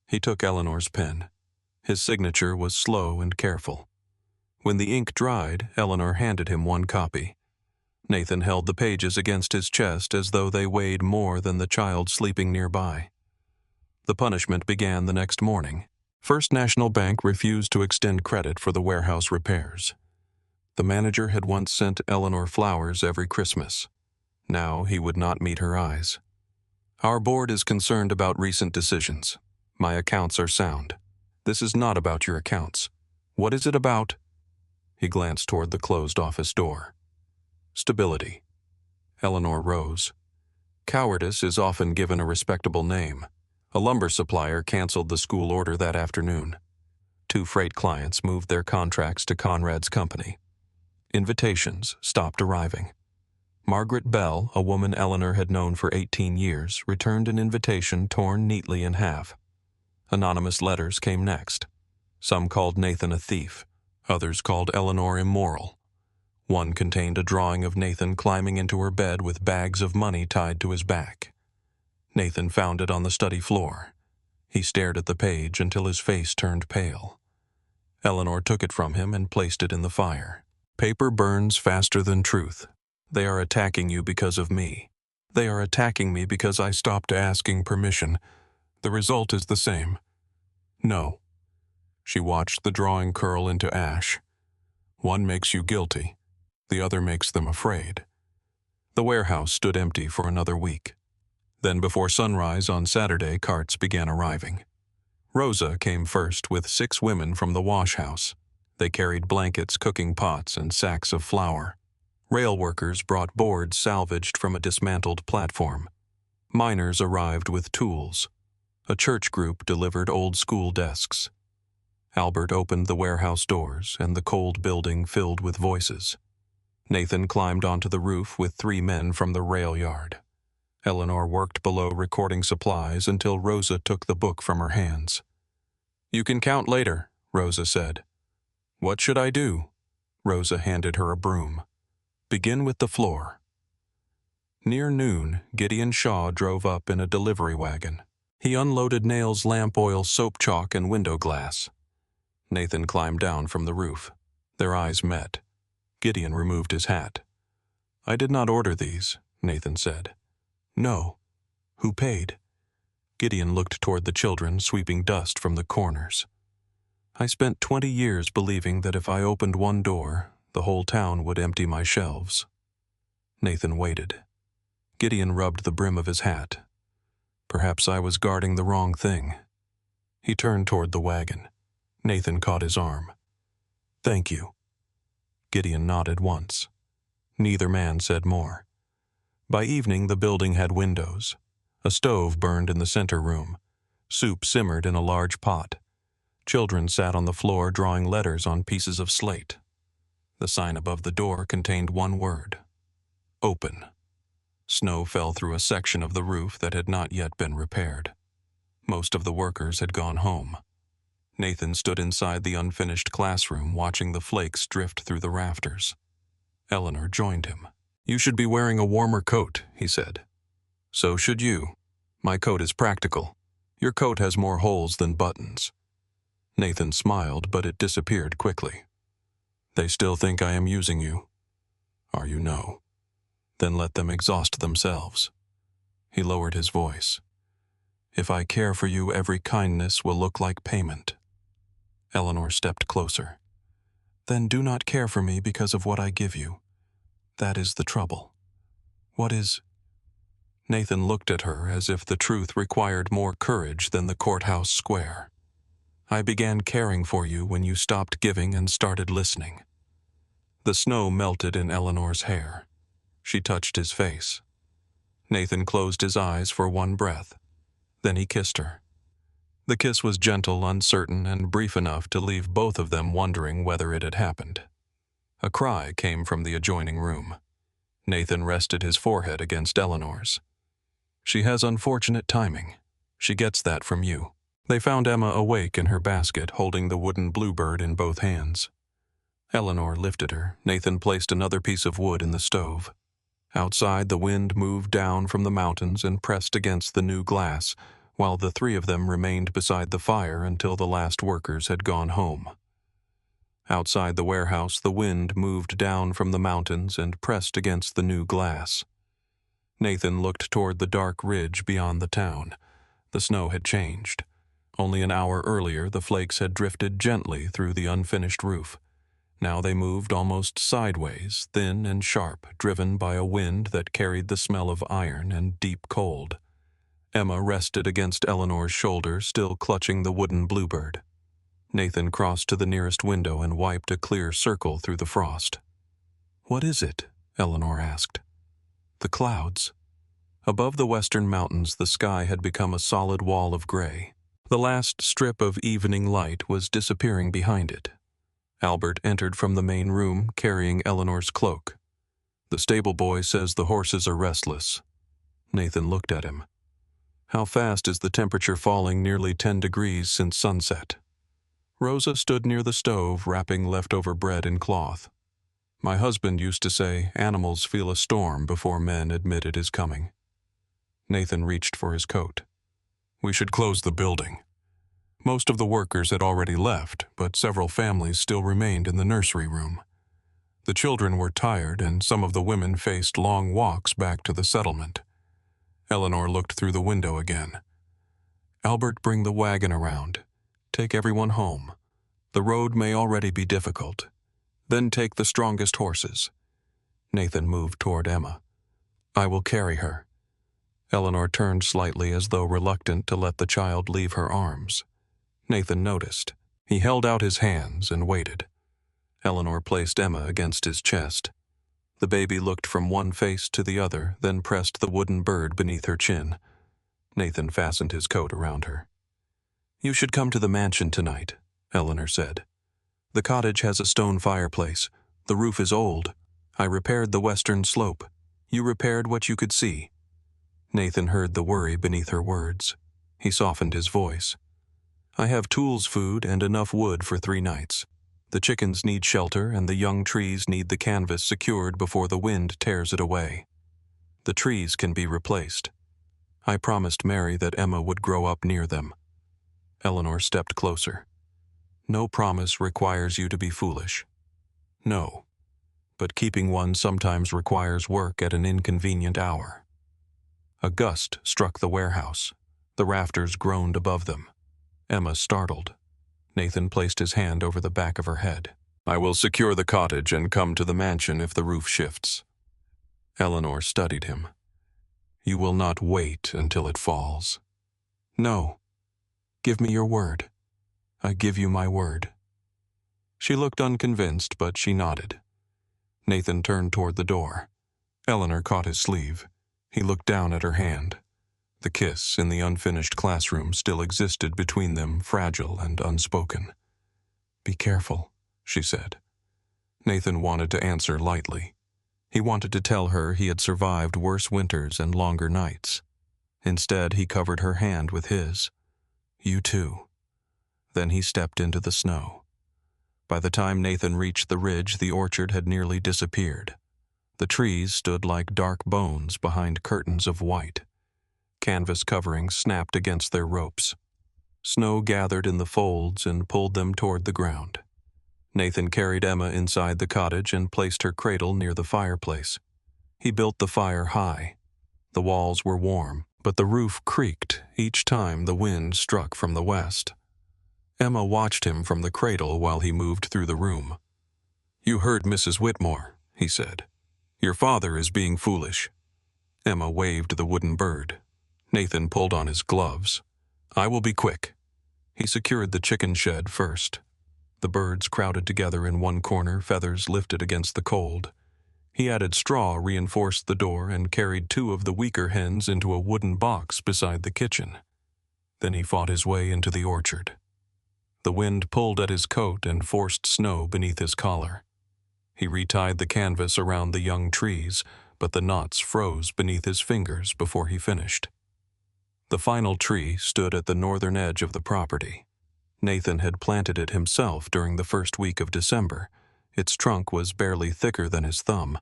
He took Eleanor's pen. His signature was slow and careful. When the ink dried, Eleanor handed him one copy. Nathan held the pages against his chest as though they weighed more than the child sleeping nearby. The punishment began the next morning. First National Bank refused to extend credit for the warehouse repairs. The manager had once sent Eleanor flowers every Christmas. Now he would not meet her eyes. Our board is concerned about recent decisions. My accounts are sound. This is not about your accounts. What is it about? He glanced toward the closed office door. Stability. Eleanor rose. Cowardice is often given a respectable name. A lumber supplier canceled the school order that afternoon. 2 freight clients moved their contracts to Conrad's company. Invitations stopped arriving. Margaret Bell, a woman Eleanor had known for 18 years, returned an invitation torn neatly in half. Anonymous letters came next. Some called Nathan a thief. Others called Eleanor immoral. One contained a drawing of Nathan climbing into her bed with bags of money tied to his back. Nathan found it on the study floor. He stared at the page until his face turned pale. Eleanor took it from him and placed it in the fire. Paper burns faster than truth. They are attacking you because of me. They are attacking me because I stopped asking permission. The result is the same. No. She watched the drawing curl into ash. One makes you guilty. The other makes them afraid. The warehouse stood empty for another week. Then before sunrise on Saturday, carts began arriving. Rosa came first with 6 women from the wash house. They carried blankets, cooking pots, and sacks of flour. Rail workers brought boards salvaged from a dismantled platform. Miners arrived with tools. A church group delivered old-school desks. Albert opened the warehouse doors, and the cold building filled with voices. Nathan climbed onto the roof with 3 men from the rail yard. Eleanor worked below recording supplies until Rosa took the book from her hands. "You can count later," Rosa said. "What should I do?" Rosa handed her a broom. "Begin with the floor." Near noon, Gideon Shaw drove up in a delivery wagon. He unloaded Nail's lamp oil, soap chalk, and window glass. Nathan climbed down from the roof. Their eyes met. Gideon removed his hat. "I did not order these," Nathan said. "No. Who paid?" Gideon looked toward the children sweeping dust from the corners. "I spent 20 years believing that if I opened one door, the whole town would empty my shelves." Nathan waited. Gideon rubbed the brim of his hat. "Perhaps I was guarding the wrong thing." He turned toward the wagon. Nathan caught his arm. "Thank you." Gideon nodded once. Neither man said more. By evening, the building had windows. A stove burned in the center room. Soup simmered in a large pot. Children sat on the floor drawing letters on pieces of slate. The sign above the door contained one word: "Open." Snow fell through a section of the roof that had not yet been repaired. Most of the workers had gone home. Nathan stood inside the unfinished classroom watching the flakes drift through the rafters. Eleanor joined him. "You should be wearing a warmer coat," he said. "So should you. My coat is practical. Your coat has more holes than buttons." Nathan smiled, but it disappeared quickly. "They still think I am using you." "Are you no? Then let them exhaust themselves." He lowered his voice. "If I care for you, every kindness will look like payment." Eleanor stepped closer. "Then do not care for me because of what I give you. That is the trouble." "What is—" Nathan looked at her as if the truth required more courage than the courthouse square. "I began caring for you when you stopped giving and started listening." The snow melted in Eleanor's hair. She touched his face. Nathan closed his eyes for one breath. Then he kissed her. The kiss was gentle, uncertain, and brief enough to leave both of them wondering whether it had happened. A cry came from the adjoining room. Nathan rested his forehead against Eleanor's. "She has unfortunate timing. She gets that from you." They found Emma awake in her basket, holding the wooden bluebird in both hands. Eleanor lifted her. Nathan placed another piece of wood in the stove. Outside, the wind moved down from the mountains and pressed against the new glass, while the 3 of them remained beside the fire until the last workers had gone home. Outside the warehouse, the wind moved down from the mountains and pressed against the new glass. Nathan looked toward the dark ridge beyond the town. The snow had changed. Only an hour earlier, the flakes had drifted gently through the unfinished roof. Now they moved almost sideways, thin and sharp, driven by a wind that carried the smell of iron and deep cold. Emma rested against Eleanor's shoulder, still clutching the wooden bluebird. Nathan crossed to the nearest window and wiped a clear circle through the frost. "What is it?" Eleanor asked. "The clouds." Above the western mountains, the sky had become a solid wall of gray. The last strip of evening light was disappearing behind it. Albert entered from the main room, carrying Eleanor's cloak. "The stable boy says the horses are restless." Nathan looked at him. "How fast is the temperature falling? Nearly 10 degrees since sunset." Rosa stood near the stove, wrapping leftover bread in cloth. "My husband used to say animals feel a storm before men admit it is coming." Nathan reached for his coat. We should close the building. Most of the workers had already left, but several families still remained in the nursery room. The children were tired, and some of the women faced long walks back to the settlement. Eleanor looked through the window again. Albert, bring the wagon around. Take everyone home. The road may already be difficult. Then take the strongest horses. Nathan moved toward Emma. I will carry her. Eleanor turned slightly as though reluctant to let the child leave her arms. Nathan noticed. He held out his hands and waited. Eleanor placed Emma against his chest. The baby looked from one face to the other, then pressed the wooden bird beneath her chin. Nathan fastened his coat around her. You should come to the mansion tonight, Eleanor said. The cottage has a stone fireplace. The roof is old. I repaired the western slope. You repaired what you could see. Nathan heard the worry beneath her words. He softened his voice. I have tools, food, and enough wood for 3 nights. The chickens need shelter, and the young trees need the canvas secured before the wind tears it away. The trees can be replaced. I promised Mary that Emma would grow up near them. Eleanor stepped closer. No promise requires you to be foolish. No. But keeping one sometimes requires work at an inconvenient hour. A gust struck the warehouse. The rafters groaned above them. Emma startled. Nathan placed his hand over the back of her head. I will secure the cottage and come to the mansion if the roof shifts. Eleanor studied him. You will not wait until it falls. No. Give me your word. I give you my word. She looked unconvinced, but she nodded. Nathan turned toward the door. Eleanor caught his sleeve. He looked down at her hand. The kiss in the unfinished classroom still existed between them, fragile and unspoken. Be careful, she said. Nathan wanted to answer lightly. He wanted to tell her he had survived worse winters and longer nights. Instead, he covered her hand with his. You too. Then he stepped into the snow. By the time Nathan reached the ridge, the orchard had nearly disappeared. The trees stood like dark bones behind curtains of white. Canvas coverings snapped against their ropes. Snow gathered in the folds and pulled them toward the ground. Nathan carried Emma inside the cottage and placed her cradle near the fireplace. He built the fire high. The walls were warm, but the roof creaked each time the wind struck from the west. Emma watched him from the cradle while he moved through the room. You heard Mrs. Whitmore, he said. Your father is being foolish. Emma waved the wooden bird. Nathan pulled on his gloves. I will be quick. He secured the chicken shed first. The birds crowded together in one corner, feathers lifted against the cold. He added straw, reinforced the door, and carried 2 of the weaker hens into a wooden box beside the kitchen. Then he fought his way into the orchard. The wind pulled at his coat and forced snow beneath his collar. He retied the canvas around the young trees, but the knots froze beneath his fingers before he finished. The final tree stood at the northern edge of the property. Nathan had planted it himself during the first week of December. Its trunk was barely thicker than his thumb.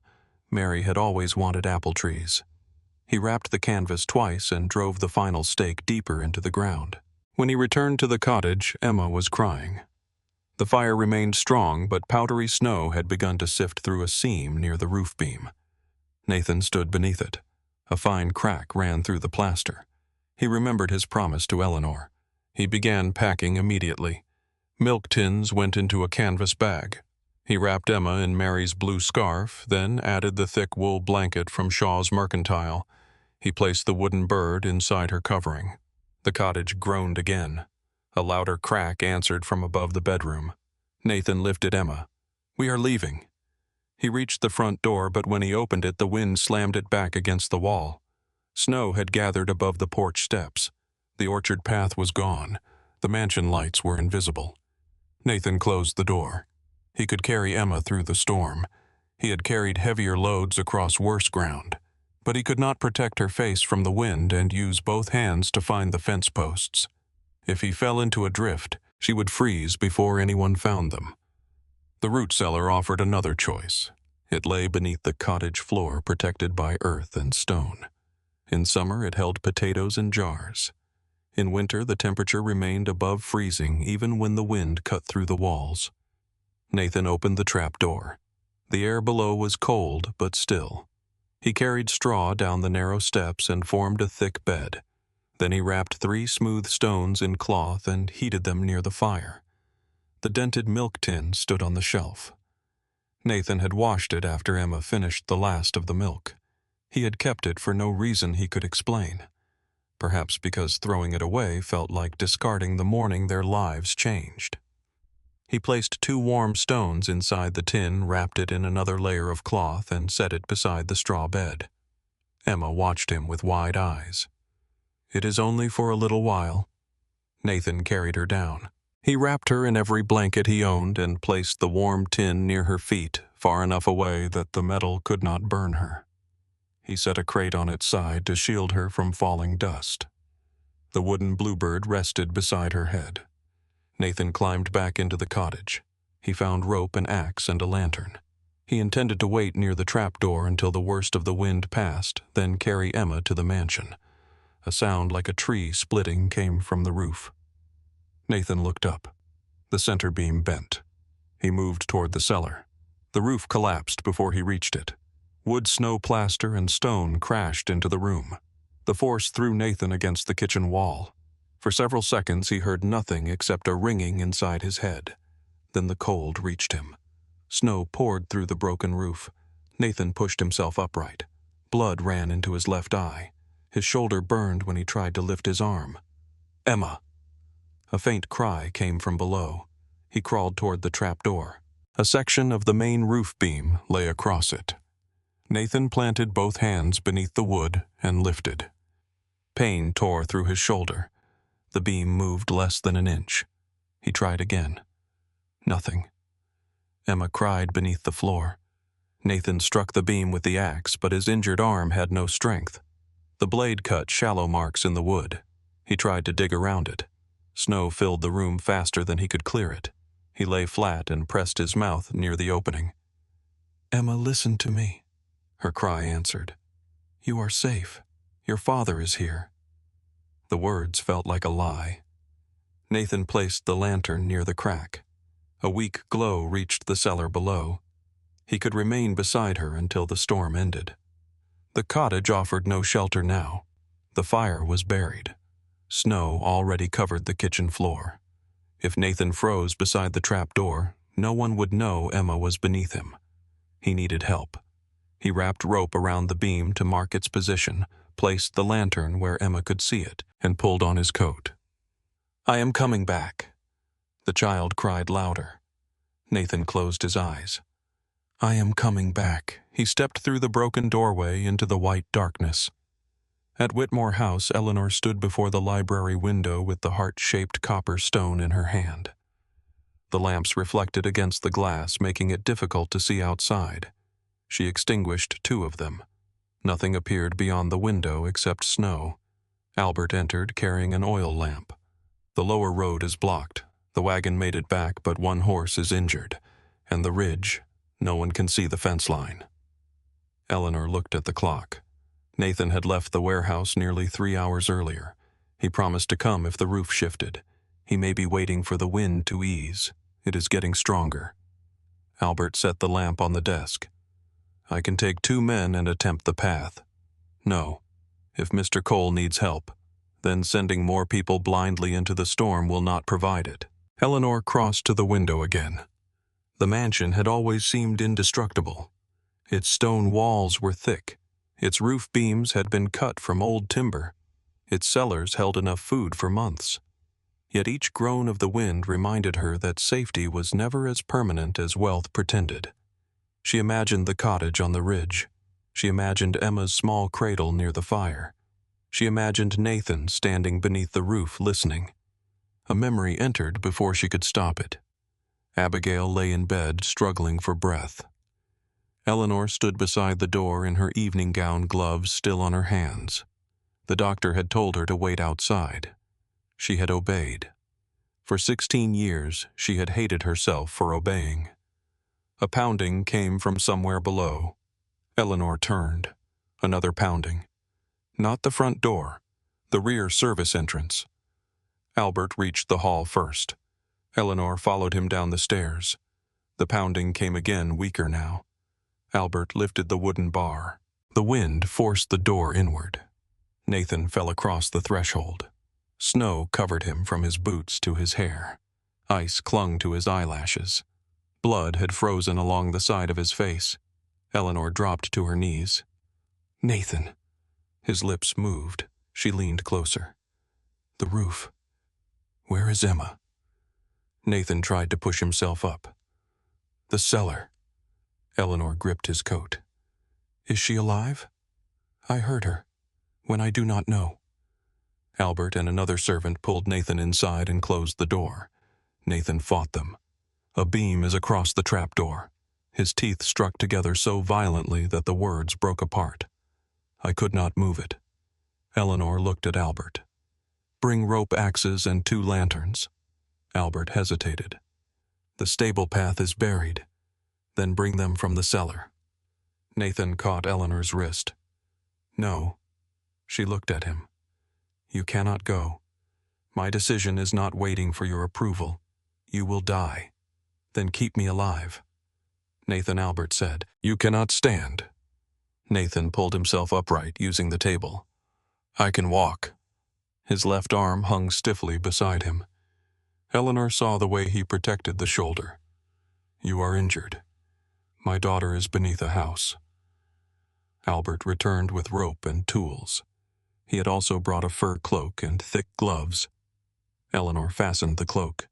Mary had always wanted apple trees. He wrapped the canvas twice and drove the final stake deeper into the ground. When he returned to the cottage, Emma was crying. The fire remained strong, but powdery snow had begun to sift through a seam near the roof beam. Nathan stood beneath it. A fine crack ran through the plaster. He remembered his promise to Eleanor. He began packing immediately. Milk tins went into a canvas bag. He wrapped Emma in Mary's blue scarf, then added the thick wool blanket from Shaw's Mercantile. He placed the wooden bird inside her covering. The cottage groaned again. A louder crack answered from above the bedroom. Nathan lifted Emma. We are leaving. He reached the front door, but when he opened it, the wind slammed it back against the wall. Snow had gathered above the porch steps. The orchard path was gone. The mansion lights were invisible. Nathan closed the door. He could carry Emma through the storm. He had carried heavier loads across worse ground. But he could not protect her face from the wind and use both hands to find the fence posts. If he fell into a drift, she would freeze before anyone found them. The root cellar offered another choice. It lay beneath the cottage floor, protected by earth and stone. In summer, it held potatoes in jars. In winter, the temperature remained above freezing even when the wind cut through the walls. Nathan opened the trap door. The air below was cold but still. He carried straw down the narrow steps and formed a thick bed. Then he wrapped 3 smooth stones in cloth and heated them near the fire. The dented milk tin stood on the shelf. Nathan had washed it after Emma finished the last of the milk. He had kept it for no reason he could explain. Perhaps because throwing it away felt like discarding the morning their lives changed. He placed 2 warm stones inside the tin, wrapped it in another layer of cloth, and set it beside the straw bed. Emma watched him with wide eyes. "It is only for a little while." Nathan carried her down. He wrapped her in every blanket he owned and placed the warm tin near her feet, far enough away that the metal could not burn her. He set a crate on its side to shield her from falling dust. The wooden bluebird rested beside her head. Nathan climbed back into the cottage. He found rope, an axe, and a lantern. He intended to wait near the trapdoor until the worst of the wind passed, then carry Emma to the mansion. A sound like a tree splitting came from the roof. Nathan looked up. The center beam bent. He moved toward the cellar. The roof collapsed before he reached it. Wood, snow, plaster, and stone crashed into the room. The force threw Nathan against the kitchen wall. For several seconds he heard nothing except a ringing inside his head. Then the cold reached him. Snow poured through the broken roof. Nathan pushed himself upright. Blood ran into his left eye. His shoulder burned when he tried to lift his arm. "Emma!" A faint cry came from below. He crawled toward the trapdoor. A section of the main roof beam lay across it. Nathan planted both hands beneath the wood and lifted. Pain tore through his shoulder. The beam moved less than an inch. He tried again. Nothing. Emma cried beneath the floor. Nathan struck the beam with the axe, but his injured arm had no strength. The blade cut shallow marks in the wood. He tried to dig around it. Snow filled the room faster than he could clear it. He lay flat and pressed his mouth near the opening. "Emma, listen to me," her cry answered. "You are safe. Your father is here." The words felt like a lie. Nathan placed the lantern near the crack. A weak glow reached the cellar below. He could remain beside her until the storm ended. The cottage offered no shelter now. The fire was buried. Snow already covered the kitchen floor. If Nathan froze beside the trap door, no one would know Emma was beneath him. He needed help. He wrapped rope around the beam to mark its position, placed the lantern where Emma could see it, and pulled on his coat. "I am coming back." The child cried louder. Nathan closed his eyes. "I am coming back." He stepped through the broken doorway into the white darkness. At Whitmore House, Eleanor stood before the library window with the heart-shaped copper stone in her hand. The lamps reflected against the glass, making it difficult to see outside. She extinguished 2 of them. Nothing appeared beyond the window except snow. Albert entered carrying an oil lamp. "The lower road is blocked. The wagon made it back, but 1 horse is injured. And the ridge, no one can see the fence line." Eleanor looked at the clock. Nathan had left the warehouse nearly 3 hours earlier. He promised to come if the roof shifted. He may be waiting for the wind to ease. It is getting stronger. Albert set the lamp on the desk. "I can take 2 men and attempt the path. No, if Mr. Cole needs help, then sending more people blindly into the storm will not provide it." Eleanor crossed to the window again. The mansion had always seemed indestructible. Its stone walls were thick. Its roof beams had been cut from old timber. Its cellars held enough food for months. Yet each groan of the wind reminded her that safety was never as permanent as wealth pretended. She imagined the cottage on the ridge. She imagined Emma's small cradle near the fire. She imagined Nathan standing beneath the roof listening. A memory entered before she could stop it. Abigail lay in bed, struggling for breath. Eleanor stood beside the door in her evening gown, gloves still on her hands. The doctor had told her to wait outside. She had obeyed. For 16 years, she had hated herself for obeying. A pounding came from somewhere below. Eleanor turned. Another pounding. Not the front door, the rear service entrance. Albert reached the hall first. Eleanor followed him down the stairs. The pounding came again, weaker now. Albert lifted the wooden bar. The wind forced the door inward. Nathan fell across the threshold. Snow covered him from his boots to his hair. Ice clung to his eyelashes. Blood had frozen along the side of his face. Eleanor dropped to her knees. "Nathan." His lips moved. She leaned closer. "The roof. Where is Emma?" Nathan tried to push himself up. "The cellar." Eleanor gripped his coat. "Is she alive? I heard her. When I do not know." Albert and another servant pulled Nathan inside and closed the door. Nathan fought them. A beam is across the trapdoor. His teeth struck together so violently that the words broke apart. "I could not move it." Eleanor looked at Albert. "Bring rope axes and 2 lanterns." Albert hesitated. "The stable path is buried. Then bring them from the cellar." Nathan caught Eleanor's wrist. "No." She looked at him. "You cannot go. My decision is not waiting for your approval. You will die. Then keep me alive." Nathan Albert said, "You cannot stand." Nathan pulled himself upright using the table. "I can walk." His left arm hung stiffly beside him. Eleanor saw the way he protected the shoulder. "You are injured. My daughter is beneath a house." Albert returned with rope and tools. He had also brought a fur cloak and thick gloves. Eleanor fastened the cloak.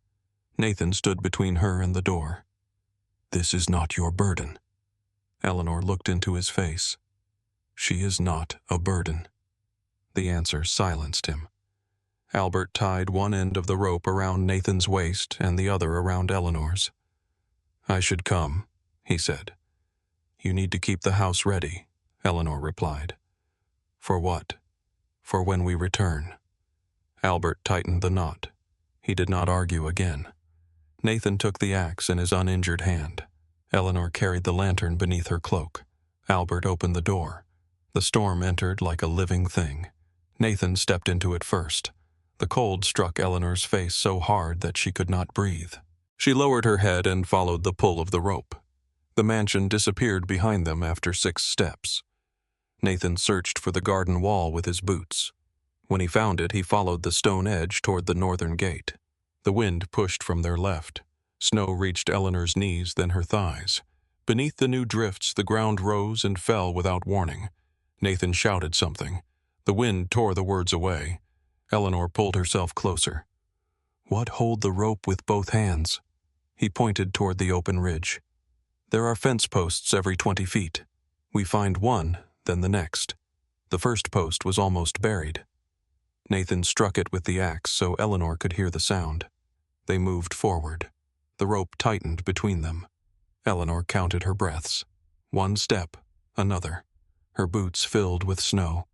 Nathan stood between her and the door. "This is not your burden." Eleanor looked into his face. "She is not a burden." The answer silenced him. Albert tied one end of the rope around Nathan's waist and the other around Eleanor's. "I should come," he said. "You need to keep the house ready," Eleanor replied. "For what?" "For when we return." Albert tightened the knot. He did not argue again. Nathan took the axe in his uninjured hand. Eleanor carried the lantern beneath her cloak. Albert opened the door. The storm entered like a living thing. Nathan stepped into it first. The cold struck Eleanor's face so hard that she could not breathe. She lowered her head and followed the pull of the rope. The mansion disappeared behind them after 6 steps. Nathan searched for the garden wall with his boots. When he found it, he followed the stone edge toward the northern gate. The wind pushed from their left. Snow reached Eleanor's knees, then her thighs. Beneath the new drifts, the ground rose and fell without warning. Nathan shouted something. The wind tore the words away. Eleanor pulled herself closer. "What, hold the rope with both hands?" He pointed toward the open ridge. "There are fence posts every 20 feet. We find one, then the next." The first post was almost buried. Nathan struck it with the axe so Eleanor could hear the sound. They moved forward. The rope tightened between them. Eleanor counted her breaths. 1 step, another. Her boots filled with snow.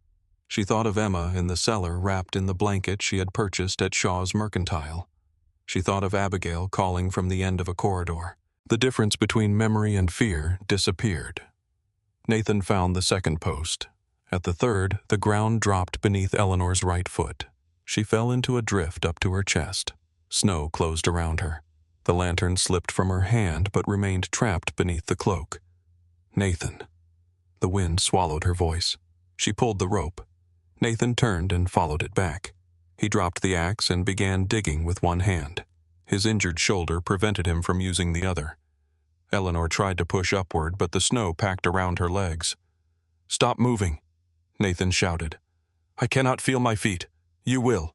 She thought of Emma in the cellar wrapped in the blanket she had purchased at Shaw's Mercantile. She thought of Abigail calling from the end of a corridor. The difference between memory and fear disappeared. Nathan found the second post. At the third, the ground dropped beneath Eleanor's right foot. She fell into a drift up to her chest. Snow closed around her. The lantern slipped from her hand but remained trapped beneath the cloak. "Nathan." The wind swallowed her voice. She pulled the rope. Nathan turned and followed it back. He dropped the axe and began digging with one hand. His injured shoulder prevented him from using the other. Eleanor tried to push upward, but the snow packed around her legs. "Stop moving," Nathan shouted. "I cannot feel my feet. You will."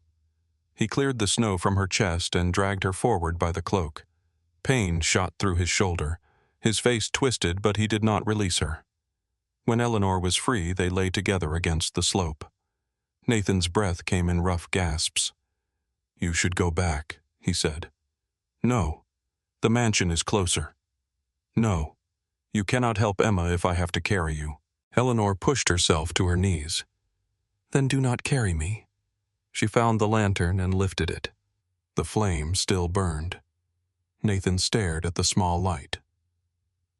He cleared the snow from her chest and dragged her forward by the cloak. Pain shot through his shoulder. His face twisted, but he did not release her. When Eleanor was free, they lay together against the slope. Nathan's breath came in rough gasps. "You should go back," he said. "No. The mansion is closer." "No. You cannot help Emma if I have to carry you." Eleanor pushed herself to her knees. "Then do not carry me." She found the lantern and lifted it. The flame still burned. Nathan stared at the small light.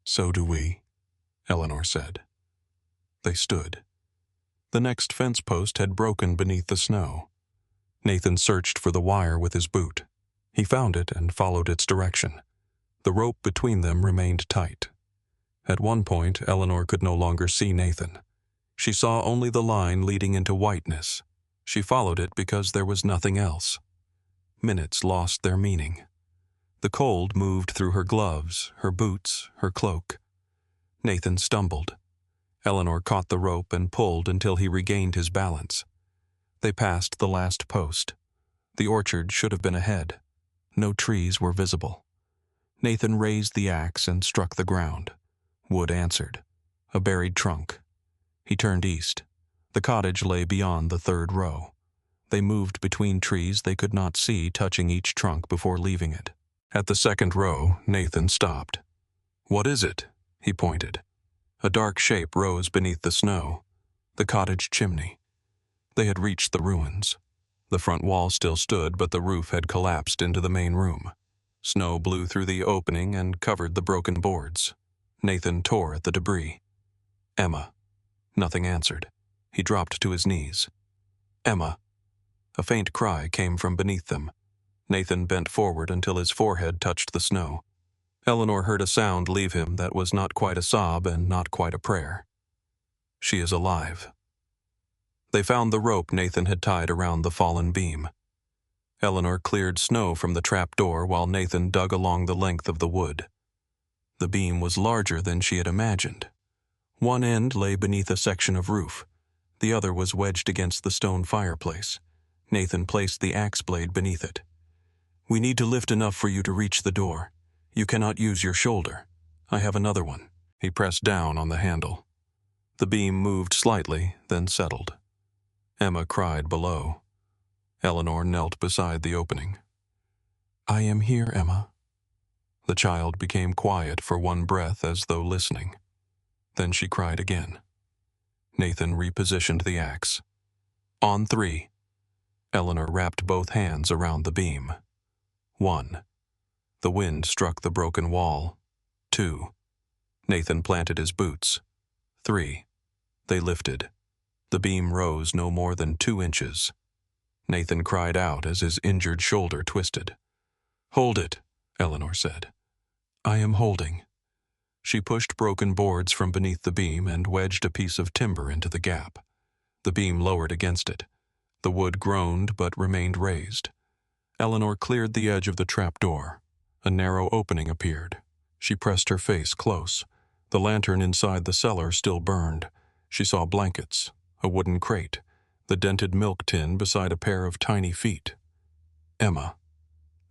"So do we," Eleanor said. They stood. The next fence post had broken beneath the snow. Nathan searched for the wire with his boot. He found it and followed its direction. The rope between them remained tight. At one point, Eleanor could no longer see Nathan. She saw only the line leading into whiteness. She followed it because there was nothing else. Minutes lost their meaning. The cold moved through her gloves, her boots, her cloak. Nathan stumbled. Eleanor caught the rope and pulled until he regained his balance. They passed the last post. The orchard should have been ahead. No trees were visible. Nathan raised the axe and struck the ground. Wood answered. A buried trunk. He turned east. The cottage lay beyond the third row. They moved between trees they could not see, touching each trunk before leaving it. At the second row, Nathan stopped. "What is it?" he pointed. A dark shape rose beneath the snow. The cottage chimney. They had reached the ruins. The front wall still stood, but the roof had collapsed into the main room. Snow blew through the opening and covered the broken boards. Nathan tore at the debris. "Emma." Nothing answered. He dropped to his knees. "Emma." A faint cry came from beneath them. Nathan bent forward until his forehead touched the snow. Eleanor heard a sound leave him that was not quite a sob and not quite a prayer. "She is alive." They found the rope Nathan had tied around the fallen beam. Eleanor cleared snow from the trap door while Nathan dug along the length of the wood. The beam was larger than she had imagined. One end lay beneath a section of roof. The other was wedged against the stone fireplace. Nathan placed the axe blade beneath it. "We need to lift enough for you to reach the door. You cannot use your shoulder. I have another one." He pressed down on the handle. The beam moved slightly, then settled. Emma cried below. Eleanor knelt beside the opening. "I am here, Emma." The child became quiet for one breath as though listening. Then she cried again. Nathan repositioned the axe. "On 3. Eleanor wrapped both hands around the beam. 1. The wind struck the broken wall. 2. Nathan planted his boots. 3. They lifted. The beam rose no more than 2 inches. Nathan cried out as his injured shoulder twisted. "Hold it," Eleanor said. "I am holding." She pushed broken boards from beneath the beam and wedged a piece of timber into the gap. The beam lowered against it. The wood groaned but remained raised. Eleanor cleared the edge of the trap door. A narrow opening appeared. She pressed her face close. The lantern inside the cellar still burned. She saw blankets, a wooden crate, the dented milk tin beside a pair of tiny feet. Emma.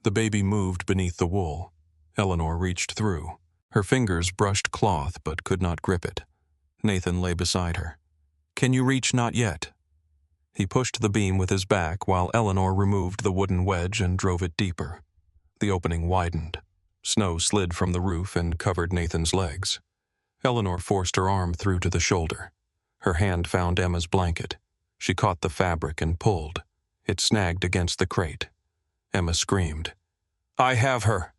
The baby moved beneath the wool. Eleanor reached through. Her fingers brushed cloth but could not grip it. Nathan lay beside her. "Can you reach? Not yet." He pushed the beam with his back while Eleanor removed the wooden wedge and drove it deeper. The opening widened. Snow slid from the roof and covered Nathan's legs. Eleanor forced her arm through to the shoulder. Her hand found Emma's blanket. She caught the fabric and pulled. It snagged against the crate. Emma screamed. "I have her!"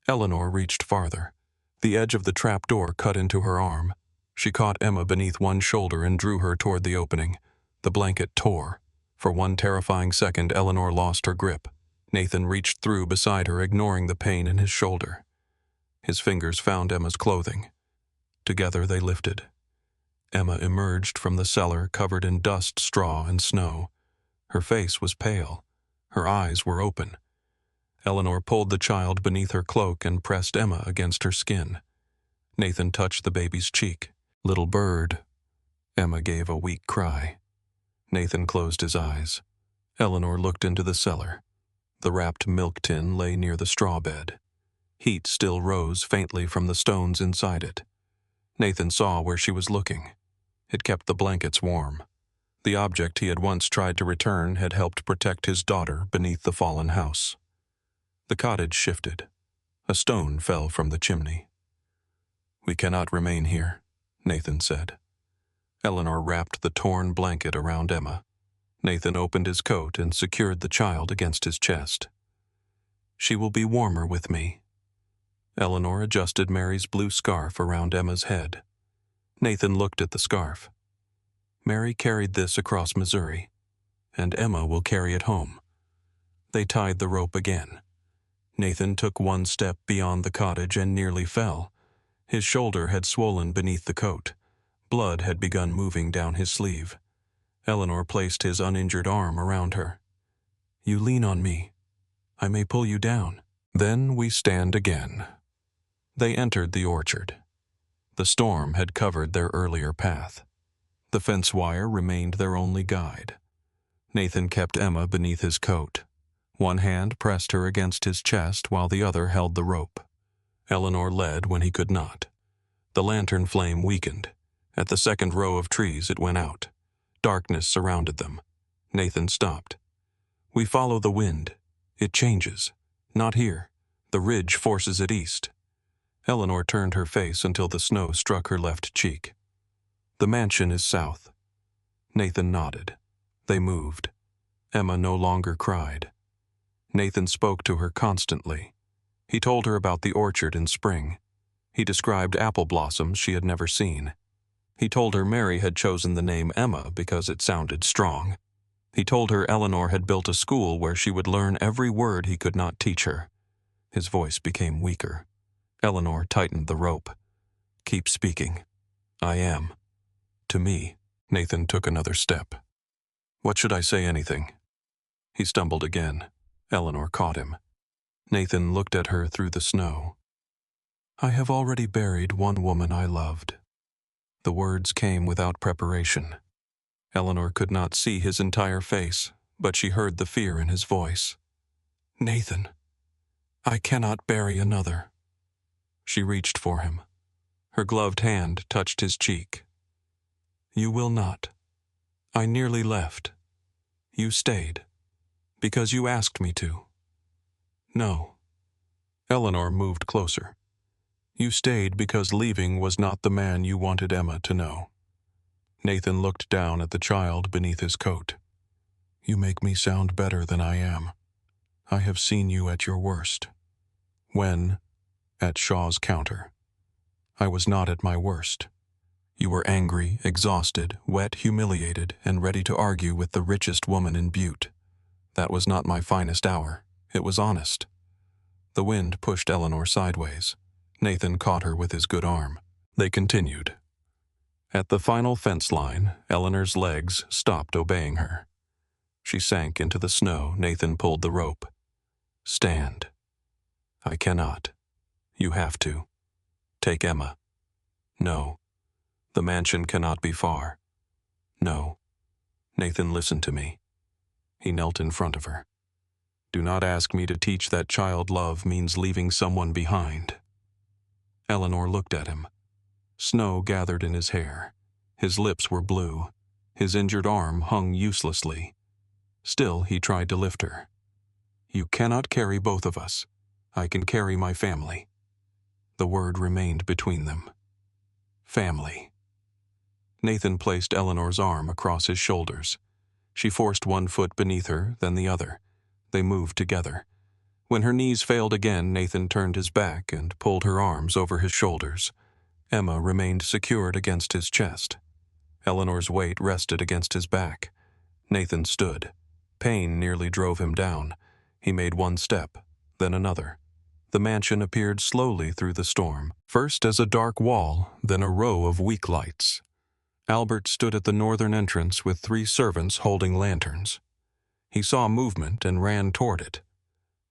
Eleanor reached farther. The edge of the trap door cut into her arm. She caught Emma beneath one shoulder and drew her toward the opening. The blanket tore. For one terrifying second, Eleanor lost her grip. Nathan reached through beside her, ignoring the pain in his shoulder. His fingers found Emma's clothing. Together they lifted. Emma emerged from the cellar covered in dust, straw, and snow. Her face was pale. Her eyes were open. Eleanor pulled the child beneath her cloak and pressed Emma against her skin. Nathan touched the baby's cheek. "Little bird." Emma gave a weak cry. Nathan closed his eyes. Eleanor looked into the cellar. The wrapped milk tin lay near the straw bed. Heat still rose faintly from the stones inside it. Nathan saw where she was looking. It kept the blankets warm. The object he had once tried to return had helped protect his daughter beneath the fallen house. The cottage shifted. A stone fell from the chimney. "We cannot remain here," Nathan said. Eleanor wrapped the torn blanket around Emma. Nathan opened his coat and secured the child against his chest. "She will be warmer with me." Eleanor adjusted Mary's blue scarf around Emma's head. Nathan looked at the scarf. Mary carried this across Missouri, and Emma will carry it home. They tied the rope again. Nathan took one step beyond the cottage and nearly fell. His shoulder had swollen beneath the coat. Blood had begun moving down his sleeve. Eleanor placed his uninjured arm around her. "You lean on me. I may pull you down." Then we stand again. They entered the orchard. The storm had covered their earlier path. The fence wire remained their only guide. Nathan kept Emma beneath his coat. One hand pressed her against his chest while the other held the rope. Eleanor led when he could not. The lantern flame weakened. At the second row of trees it went out. Darkness surrounded them. Nathan stopped. "We follow the wind. It changes. Not here. The ridge forces it east." Eleanor turned her face until the snow struck her left cheek. "The mansion is south." Nathan nodded. They moved. Emma no longer cried. Nathan spoke to her constantly. He told her about the orchard in spring. He described apple blossoms she had never seen. He told her Mary had chosen the name Emma because it sounded strong. He told her Eleanor had built a school where she would learn every word he could not teach her. His voice became weaker. Eleanor tightened the rope. "Keep speaking." "I am." To me. Nathan took another step. "What should I say anything?" He stumbled again. Eleanor caught him. Nathan looked at her through the snow. "I have already buried one woman I loved." The words came without preparation. Eleanor could not see his entire face, but she heard the fear in his voice. "Nathan, I cannot bury another." She reached for him. Her gloved hand touched his cheek. "You will not. I nearly left. You stayed. Because you asked me to." "No." Eleanor moved closer. "You stayed because leaving was not the man you wanted Emma to know." Nathan looked down at the child beneath his coat. "You make me sound better than I am. I have seen you at your worst." "When?" "At Shaw's counter. I was not at my worst. You were angry, exhausted, wet, humiliated, and ready to argue with the richest woman in Butte. That was not my finest hour. It was honest." The wind pushed Eleanor sideways. Nathan caught her with his good arm. They continued. At the final fence line, Eleanor's legs stopped obeying her. She sank into the snow. Nathan pulled the rope. "Stand." "I cannot." "You have to. Take Emma." "No." "The mansion cannot be far." "No." Nathan listened to me. He knelt in front of her. "Do not ask me to teach that child love means leaving someone behind." Eleanor looked at him. Snow gathered in his hair. His lips were blue. His injured arm hung uselessly. Still, he tried to lift her. "You cannot carry both of us. I can carry my family." The word remained between them. Family. Nathan placed Eleanor's arm across his shoulders. She forced one foot beneath her, then the other. They moved together. When her knees failed again, Nathan turned his back and pulled her arms over his shoulders. Emma remained secured against his chest. Eleanor's weight rested against his back. Nathan stood. Pain nearly drove him down. He made one step, then another. The mansion appeared slowly through the storm, first as a dark wall, then a row of weak lights. Albert stood at the northern entrance with 3 servants holding lanterns. He saw movement and ran toward it.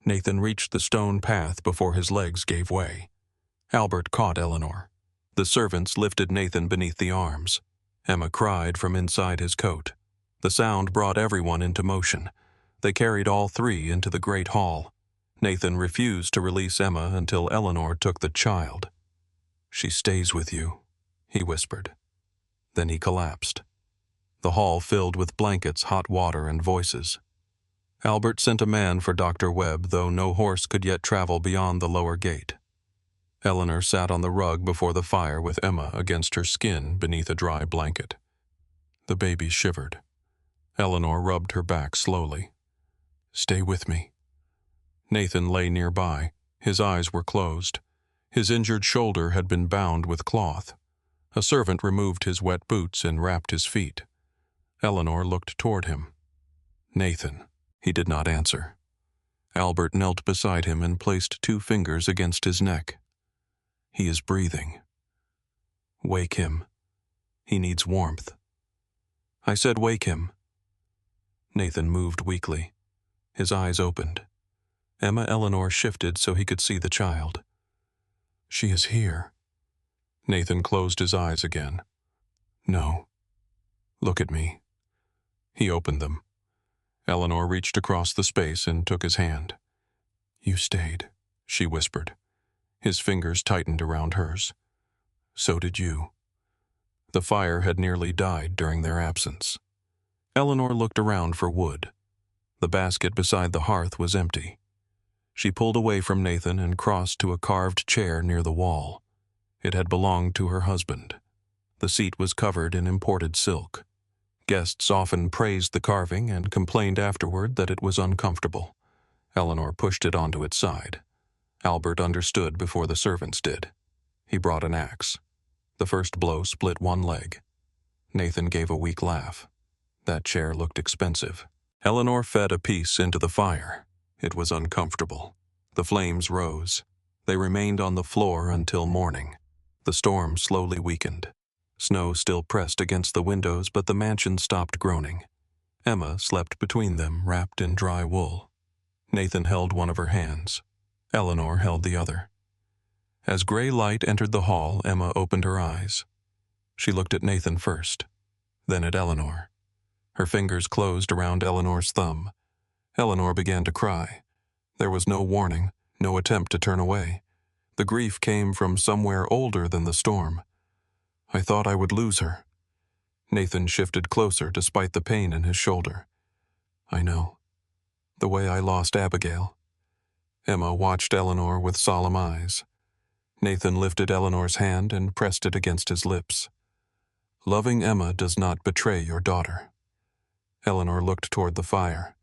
Nathan reached the stone path before his legs gave way. Albert caught Eleanor. The servants lifted Nathan beneath the arms. Emma cried from inside his coat. The sound brought everyone into motion. They carried all 3 into the great hall. Nathan refused to release Emma until Eleanor took the child. "She stays with you," he whispered. Then he collapsed. The hall filled with blankets, hot water, and voices. Albert sent a man for Dr. Webb, though no horse could yet travel beyond the lower gate. Eleanor sat on the rug before the fire with Emma against her skin beneath a dry blanket. The baby shivered. Eleanor rubbed her back slowly. "Stay with me." Nathan lay nearby. His eyes were closed. His injured shoulder had been bound with cloth. A servant removed his wet boots and wrapped his feet. Eleanor looked toward him. "Nathan." He did not answer. Albert knelt beside him and placed 2 fingers against his neck. "He is breathing. Wake him. He needs warmth." "I said wake him." Nathan moved weakly. His eyes opened. Emma Eleanor shifted so he could see the child. "She is here." Nathan closed his eyes again. "No. Look at me." He opened them. Eleanor reached across the space and took his hand. "You stayed," she whispered. His fingers tightened around hers. "So did you." The fire had nearly died during their absence. Eleanor looked around for wood. The basket beside the hearth was empty. She pulled away from Nathan and crossed to a carved chair near the wall. It had belonged to her husband. The seat was covered in imported silk. Guests often praised the carving and complained afterward that it was uncomfortable. Eleanor pushed it onto its side. Albert understood before the servants did. He brought an axe. The first blow split one leg. Nathan gave a weak laugh. That chair looked expensive. Eleanor fed a piece into the fire. It was uncomfortable. The flames rose. They remained on the floor until morning. The storm slowly weakened. Snow still pressed against the windows, but the mansion stopped groaning. Emma slept between them, wrapped in dry wool. Nathan held one of her hands. Eleanor held the other. As gray light entered the hall, Emma opened her eyes. She looked at Nathan first, then at Eleanor. Her fingers closed around Eleanor's thumb. Eleanor began to cry. There was no warning, no attempt to turn away. The grief came from somewhere older than the storm. "I thought I would lose her." Nathan shifted closer despite the pain in his shoulder. "I know. The way I lost Abigail." Emma watched Eleanor with solemn eyes. Nathan lifted Eleanor's hand and pressed it against his lips. "Loving Emma does not betray your daughter." Eleanor looked toward the fire.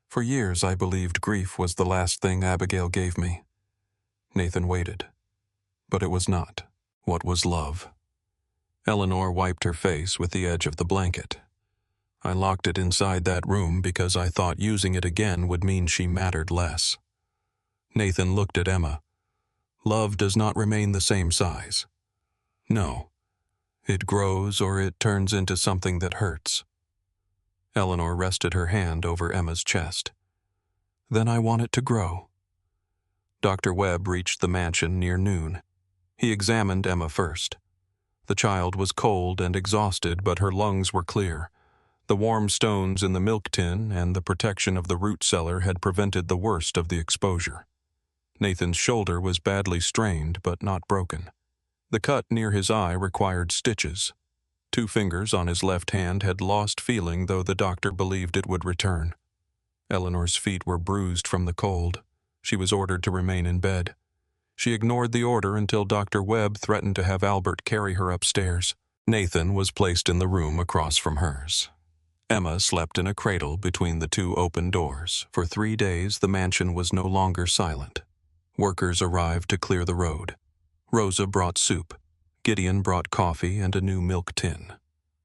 "For years I believed grief was the last thing Abigail gave me." Nathan waited. But it was not. What was love? Eleanor wiped her face with the edge of the blanket. "I locked it inside that room because I thought using it again would mean she mattered less." Nathan looked at Emma. "Love does not remain the same size." "No. It grows or it turns into something that hurts." Eleanor rested her hand over Emma's chest. "Then I want it to grow." Dr. Webb reached the mansion near noon. He examined Emma first. The child was cold and exhausted, but her lungs were clear. The warm stones in the milk tin and the protection of the root cellar had prevented the worst of the exposure. Nathan's shoulder was badly strained, but not broken. The cut near his eye required stitches. 2 fingers on his left hand had lost feeling, though the doctor believed it would return. Eleanor's feet were bruised from the cold. She was ordered to remain in bed. She ignored the order until Dr. Webb threatened to have Albert carry her upstairs. Nathan was placed in the room across from hers. Emma slept in a cradle between the 2 open doors. For 3 days, the mansion was no longer silent. Workers arrived to clear the road. Rosa brought soup. Gideon brought coffee and a new milk tin.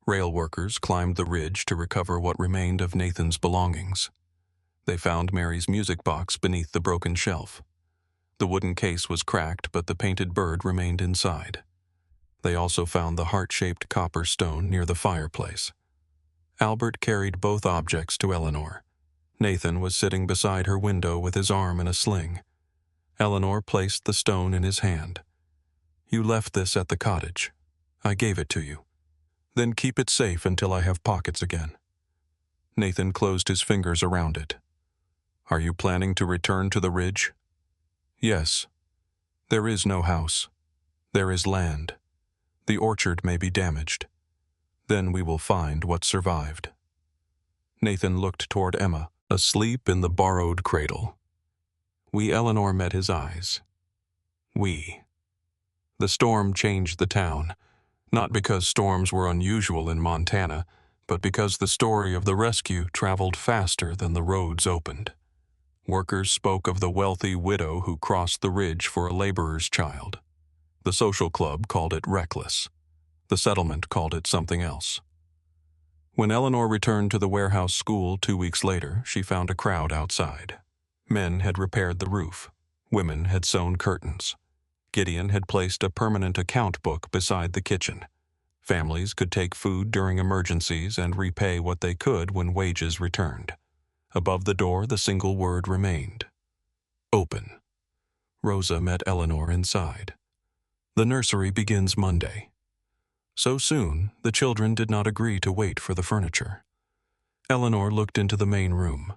Rail workers climbed the ridge to recover what remained of Nathan's belongings. They found Mary's music box beneath the broken shelf. The wooden case was cracked, but the painted bird remained inside. They also found the heart-shaped copper stone near the fireplace. Albert carried both objects to Eleanor. Nathan was sitting beside her window with his arm in a sling. Eleanor placed the stone in his hand. "You left this at the cottage. I gave it to you. Then keep it safe until I have pockets again." Nathan closed his fingers around it. "Are you planning to return to the ridge?" "Yes. There is no house. There is land. The orchard may be damaged. Then we will find what survived." Nathan looked toward Emma, asleep in the borrowed cradle. Eleanor met his eyes. We. The storm changed the town, not because storms were unusual in Montana, but because the story of the rescue traveled faster than the roads opened. Workers spoke of the wealthy widow who crossed the ridge for a laborer's child. The social club called it reckless. The settlement called it something else. When Eleanor returned to the warehouse school 2 weeks later, she found a crowd outside. Men had repaired the roof. Women had sewn curtains. Gideon had placed a permanent account book beside the kitchen. Families could take food during emergencies and repay what they could when wages returned. Above the door, the single word remained: open. Rosa met Eleanor inside. The nursery begins Monday. So soon, the children did not agree to wait for the furniture. Eleanor looked into the main room.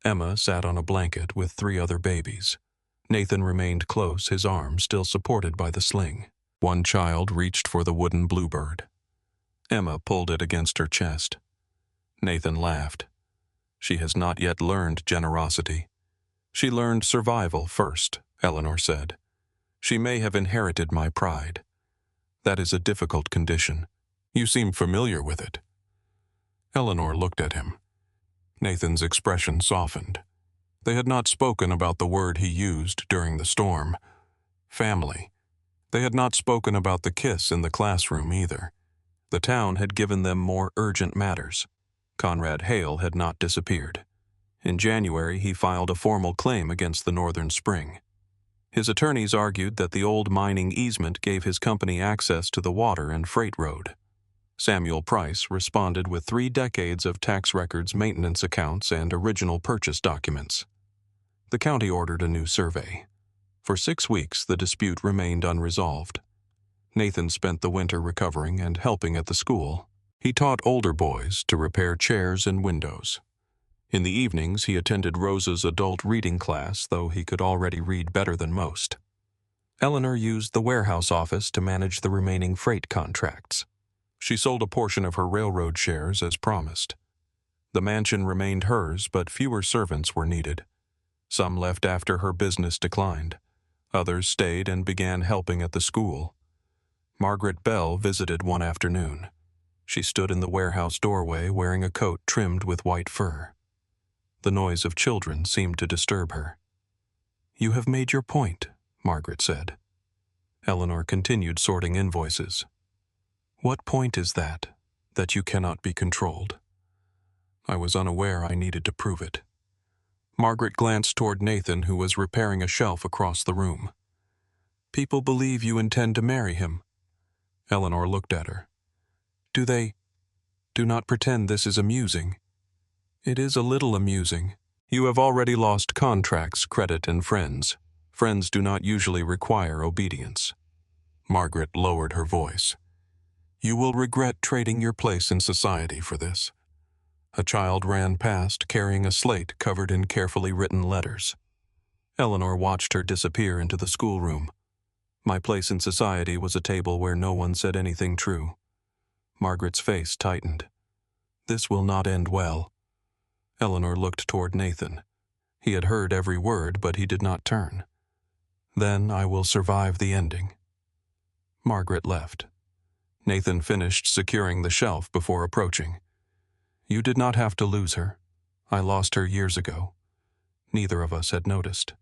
Emma sat on a blanket with 3 other babies. Nathan remained close, his arm still supported by the sling. One child reached for the wooden bluebird. Emma pulled it against her chest. Nathan laughed. She has not yet learned generosity. She learned survival first, Eleanor said. She may have inherited my pride. That is a difficult condition. You seem familiar with it. Eleanor looked at him. Nathan's expression softened. They had not spoken about the word he used during the storm. Family. They had not spoken about the kiss in the classroom either. The town had given them more urgent matters. Conrad Hale had not disappeared. In January, he filed a formal claim against the Northern Spring. His attorneys argued that the old mining easement gave his company access to the water and freight road. Samuel Price responded with 3 decades of tax records, maintenance accounts, and original purchase documents. The county ordered a new survey. For 6 weeks, the dispute remained unresolved. Nathan spent the winter recovering and helping at the school. He taught older boys to repair chairs and windows. In the evenings, he attended Rosa's adult reading class, though he could already read better than most. Eleanor used the warehouse office to manage the remaining freight contracts. She sold a portion of her railroad shares as promised. The mansion remained hers, but fewer servants were needed. Some left after her business declined. Others stayed and began helping at the school. Margaret Bell visited one afternoon. She stood in the warehouse doorway wearing a coat trimmed with white fur. The noise of children seemed to disturb her. "You have made your point," Margaret said. Eleanor continued sorting invoices. "What point is that you cannot be controlled?" "I was unaware I needed to prove it." Margaret glanced toward Nathan, who was repairing a shelf across the room. "People believe you intend to marry him." Eleanor looked at her. "Do they? Do not pretend this is amusing." "It is a little amusing. You have already lost contracts, credit, and friends. Friends do not usually require obedience." Margaret lowered her voice. "You will regret trading your place in society for this." A child ran past carrying a slate covered in carefully written letters. Eleanor watched her disappear into the schoolroom. My place in society was a table where no one said anything true. Margaret's face tightened. "This will not end well." Eleanor looked toward Nathan. He had heard every word, but he did not turn. "Then I will survive the ending." Margaret left. Nathan finished securing the shelf before approaching. "You did not have to lose her. I lost her years ago. Neither of us had noticed."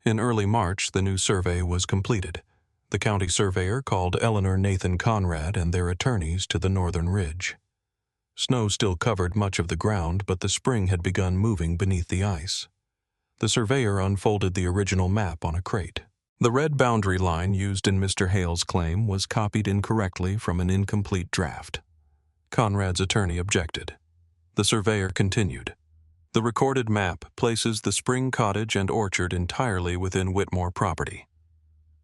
In early March, the new survey was completed. The county surveyor called Eleanor, Nathan Conrad, and their attorneys to the northern ridge. Snow still covered much of the ground, but the spring had begun moving beneath the ice. The surveyor unfolded the original map on a crate. The red boundary line used in Mr. Hale's claim was copied incorrectly from an incomplete draft. Conrad's attorney objected. The surveyor continued. "The recorded map places the spring cottage and orchard entirely within Whitmore property."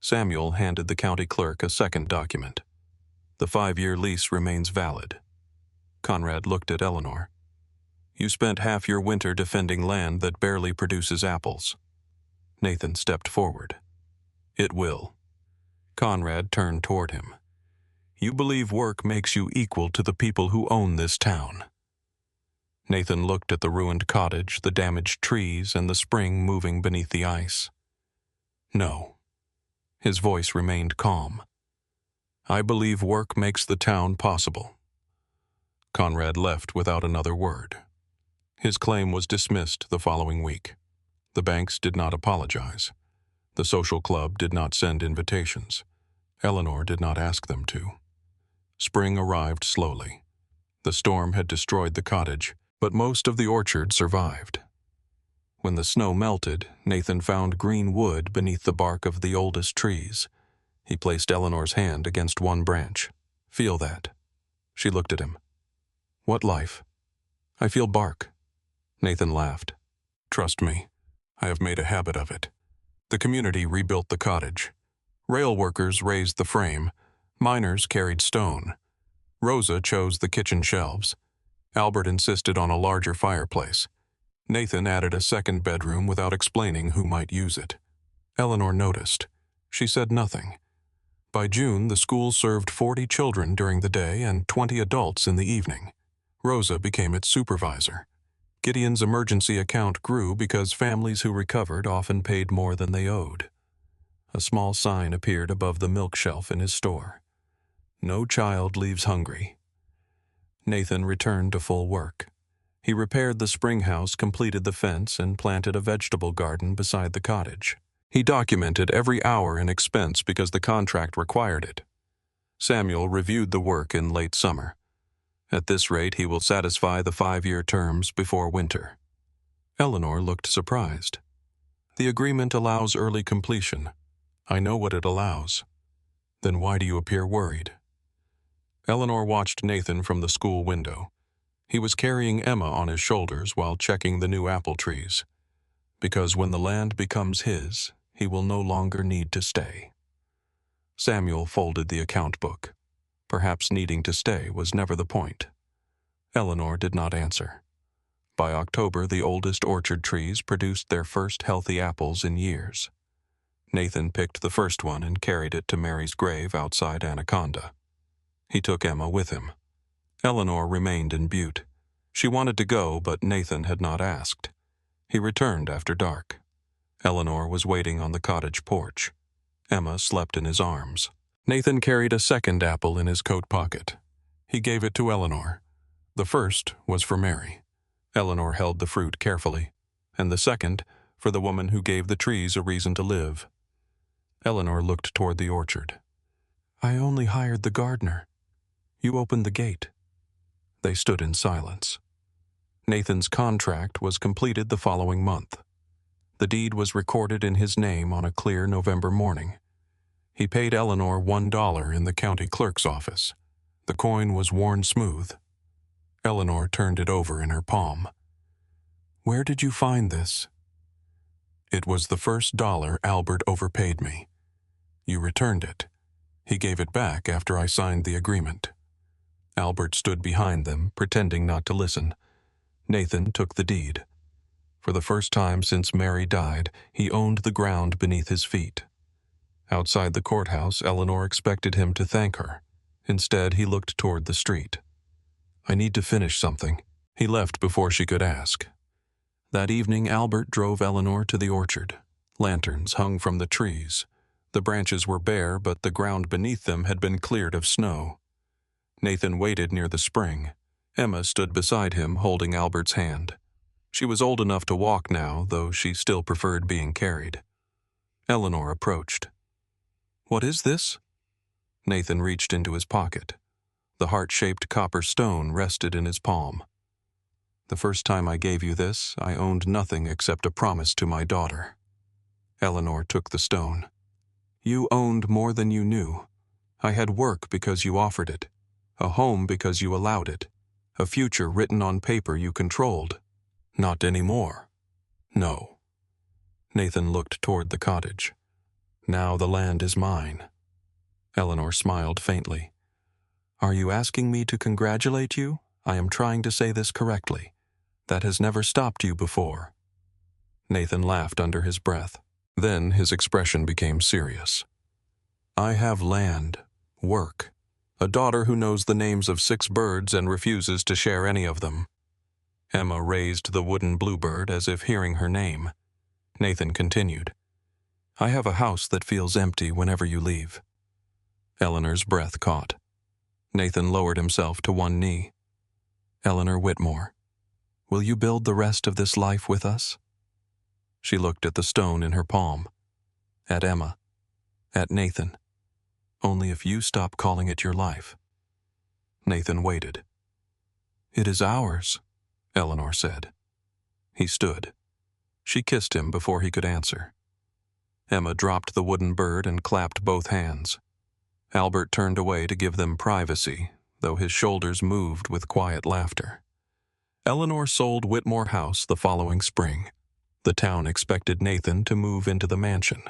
Samuel handed the county clerk a second document. "The 5-year lease remains valid." Conrad looked at Eleanor. "You spent half your winter defending land that barely produces apples." Nathan stepped forward. "It will." Conrad turned toward him. "You believe work makes you equal to the people who own this town." Nathan looked at the ruined cottage, the damaged trees, and the spring moving beneath the ice. "No." His voice remained calm. "I believe work makes the town possible." Conrad left without another word. His claim was dismissed the following week. The banks did not apologize. The social club did not send invitations. Eleanor did not ask them to. Spring arrived slowly. The storm had destroyed the cottage, but most of the orchard survived. When the snow melted, Nathan found green wood beneath the bark of the oldest trees. He placed Eleanor's hand against one branch. "Feel that." She looked at him. "What life?" "I feel bark." Nathan laughed. "Trust me, I have made a habit of it." The community rebuilt the cottage. Rail workers raised the frame. Miners carried stone. Rosa chose the kitchen shelves. Albert insisted on a larger fireplace. Nathan added a second bedroom without explaining who might use it. Eleanor noticed. She said nothing. By June, the school served 40 children during the day and 20 adults in the evening. Rosa became its supervisor. Gideon's emergency account grew because families who recovered often paid more than they owed. A small sign appeared above the milk shelf in his store. "No child leaves hungry." Nathan returned to full work. He repaired the spring house, completed the fence, and planted a vegetable garden beside the cottage. He documented every hour and expense because the contract required it. Samuel reviewed the work in late summer. At this rate, he will satisfy the 5-year terms before winter. Eleanor looked surprised. "The agreement allows early completion." "I know what it allows." "Then why do you appear worried?" Eleanor watched Nathan from the school window. He was carrying Emma on his shoulders while checking the new apple trees. "Because when the land becomes his, he will no longer need to stay." Samuel folded the account book. Perhaps needing to stay was never the point. Eleanor did not answer. By October, the oldest orchard trees produced their first healthy apples in years. Nathan picked the first one and carried it to Mary's grave outside Anaconda. He took Emma with him. Eleanor remained in Butte. She wanted to go, but Nathan had not asked. He returned after dark. Eleanor was waiting on the cottage porch. Emma slept in his arms. Nathan carried a second apple in his coat pocket. He gave it to Eleanor. The first was for Mary. Eleanor held the fruit carefully, and the second for the woman who gave the trees a reason to live. Eleanor looked toward the orchard. "I only hired the gardener. You opened the gate." They stood in silence. Nathan's contract was completed the following month. The deed was recorded in his name on a clear November morning. He paid Eleanor $1 in the county clerk's office. The coin was worn smooth. Eleanor turned it over in her palm. "Where did you find this?" "It was the first dollar Albert overpaid me. You returned it. He gave it back after I signed the agreement." Albert stood behind them, pretending not to listen. Nathan took the deed. For the first time since Mary died, he owned the ground beneath his feet. Outside the courthouse, Eleanor expected him to thank her. Instead, he looked toward the street. "I need to finish something." He left before she could ask. That evening, Albert drove Eleanor to the orchard. Lanterns hung from the trees. The branches were bare, but the ground beneath them had been cleared of snow. Nathan waited near the spring. Emma stood beside him, holding Albert's hand. She was old enough to walk now, though she still preferred being carried. Eleanor approached. "What is this?" Nathan reached into his pocket. The heart-shaped copper stone rested in his palm. "The first time I gave you this, I owned nothing except a promise to my daughter." Eleanor took the stone. "You owned more than you knew. I had work because you offered it, a home because you allowed it, a future written on paper you controlled. Not anymore." "No." Nathan looked toward the cottage. "Now the land is mine." Eleanor smiled faintly. "Are you asking me to congratulate you? I am trying to say this correctly. That has never stopped you before." Nathan laughed under his breath. Then his expression became serious. "I have land, work, a daughter who knows the names of 6 birds and refuses to share any of them." Emma raised the wooden bluebird as if hearing her name. Nathan continued. "I have a house that feels empty whenever you leave." Eleanor's breath caught. Nathan lowered himself to one knee. "Eleanor Whitmore, will you build the rest of this life with us?" She looked at the stone in her palm, at Emma, at Nathan. "Only if you stop calling it your life." Nathan waited. "It is ours," Eleanor said. He stood. She kissed him before he could answer. Emma dropped the wooden bird and clapped both hands. Albert turned away to give them privacy, though his shoulders moved with quiet laughter. Eleanor sold Whitmore House the following spring. The town expected Nathan to move into the mansion.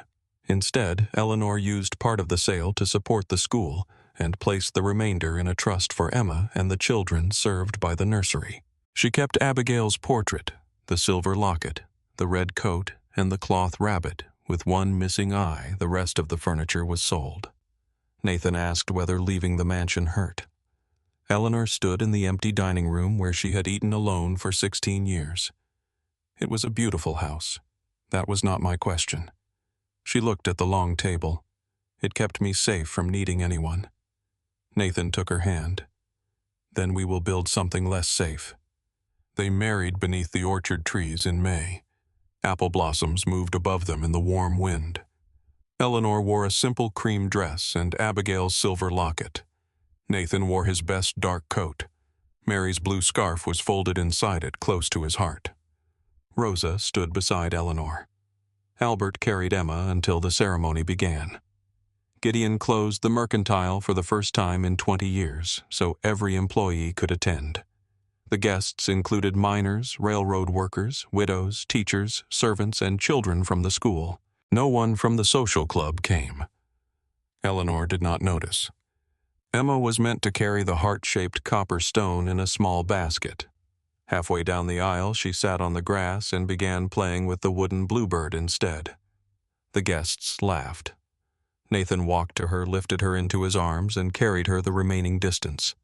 Instead, Eleanor used part of the sale to support the school and placed the remainder in a trust for Emma and the children served by the nursery. She kept Abigail's portrait, the silver locket, the red coat, and the cloth rabbit. With one missing eye, the rest of the furniture was sold. Nathan asked whether leaving the mansion hurt. Eleanor stood in the empty dining room where she had eaten alone for 16 years. It was a beautiful house. That was not my question. She looked at the long table. It kept me safe from needing anyone. Nathan took her hand. Then we will build something less safe. They married beneath the orchard trees in May. Apple blossoms moved above them in the warm wind. Eleanor wore a simple cream dress and Abigail's silver locket. Nathan wore his best dark coat. Mary's blue scarf was folded inside it, close to his heart. Rosa stood beside Eleanor. Albert carried Emma until the ceremony began. Gideon closed the mercantile for the first time in 20 years, so every employee could attend. The guests included miners, railroad workers, widows, teachers, servants, and children from the school. No one from the social club came. Eleanor did not notice. Emma was meant to carry the heart-shaped copper stone in a small basket. Halfway down the aisle, she sat on the grass and began playing with the wooden bluebird instead. The guests laughed. Nathan walked to her, lifted her into his arms, and carried her the remaining distance.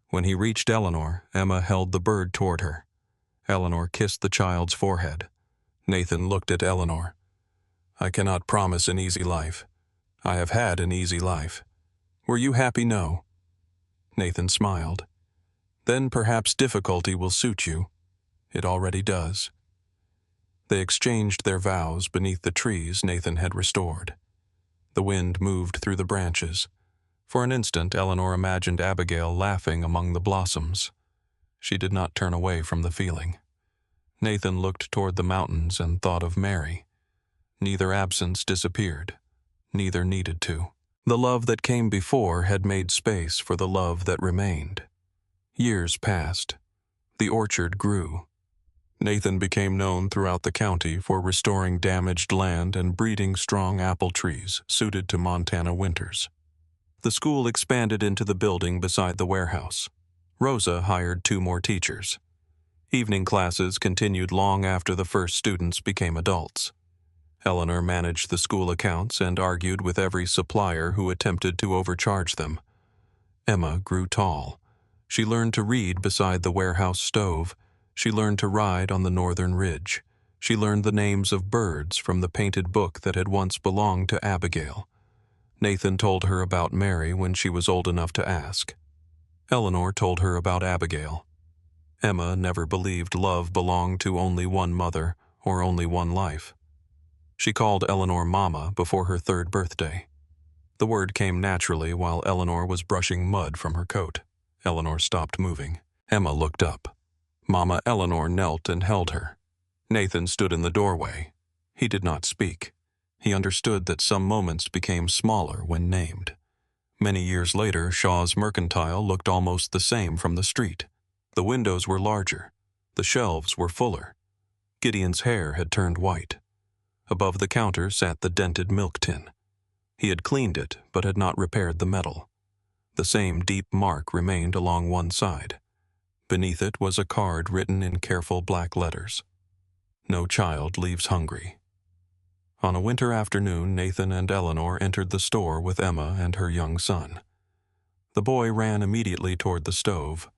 When he reached Eleanor, Emma held the bird toward her. Eleanor kissed the child's forehead. Nathan looked at Eleanor. "I cannot promise an easy life. I have had an easy life. Were you happy? No." Nathan smiled. "Then perhaps difficulty will suit you. It already does." They exchanged their vows beneath the trees Nathan had restored. The wind moved through the branches. For an instant, Eleanor imagined Abigail laughing among the blossoms. She did not turn away from the feeling. Nathan looked toward the mountains and thought of Mary. Neither absence disappeared. Neither needed to. The love that came before had made space for the love that remained. Years passed. The orchard grew. Nathan became known throughout the county for restoring damaged land and breeding strong apple trees suited to Montana winters. The school expanded into the building beside the warehouse. Rosa hired 2 more teachers. Evening classes continued long after the first students became adults. Eleanor managed the school accounts and argued with every supplier who attempted to overcharge them. Emma grew tall. She learned to read beside the warehouse stove. She learned to ride on the northern ridge. She learned the names of birds from the painted book that had once belonged to Abigail. Nathan told her about Mary when she was old enough to ask. Eleanor told her about Abigail. Emma never believed love belonged to only one mother or only one life. She called Eleanor Mama before her 3rd birthday. The word came naturally while Eleanor was brushing mud from her coat. Eleanor stopped moving. Emma looked up. Mama Eleanor knelt and held her. Nathan stood in the doorway. He did not speak. He understood that some moments became smaller when named. Many years later, Shaw's mercantile looked almost the same from the street. The windows were larger. The shelves were fuller. Gideon's hair had turned white. Above the counter sat the dented milk tin. He had cleaned it, but had not repaired the metal. The same deep mark remained along one side. Beneath it was a card written in careful black letters. "No child leaves hungry." On a winter afternoon, Nathan and Eleanor entered the store with Emma and her young son. The boy ran immediately toward the stove.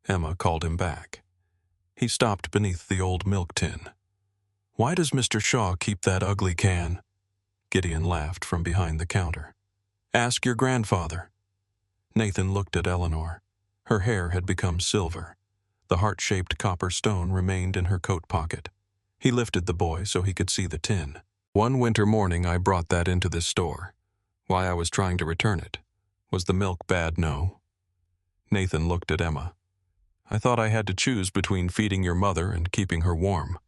Emma called him back. He stopped beneath the old milk tin. "Why does Mr. Shaw keep that ugly can?" Gideon laughed from behind the counter. "Ask your grandfather." Nathan looked at Eleanor. Her hair had become silver. The heart-shaped copper stone remained in her coat pocket. He lifted the boy so he could see the tin. "One winter morning I brought that into this store. Why I was trying to return it. Was the milk bad? No." Nathan looked at Emma. I thought I had to choose between feeding your mother and keeping her warm."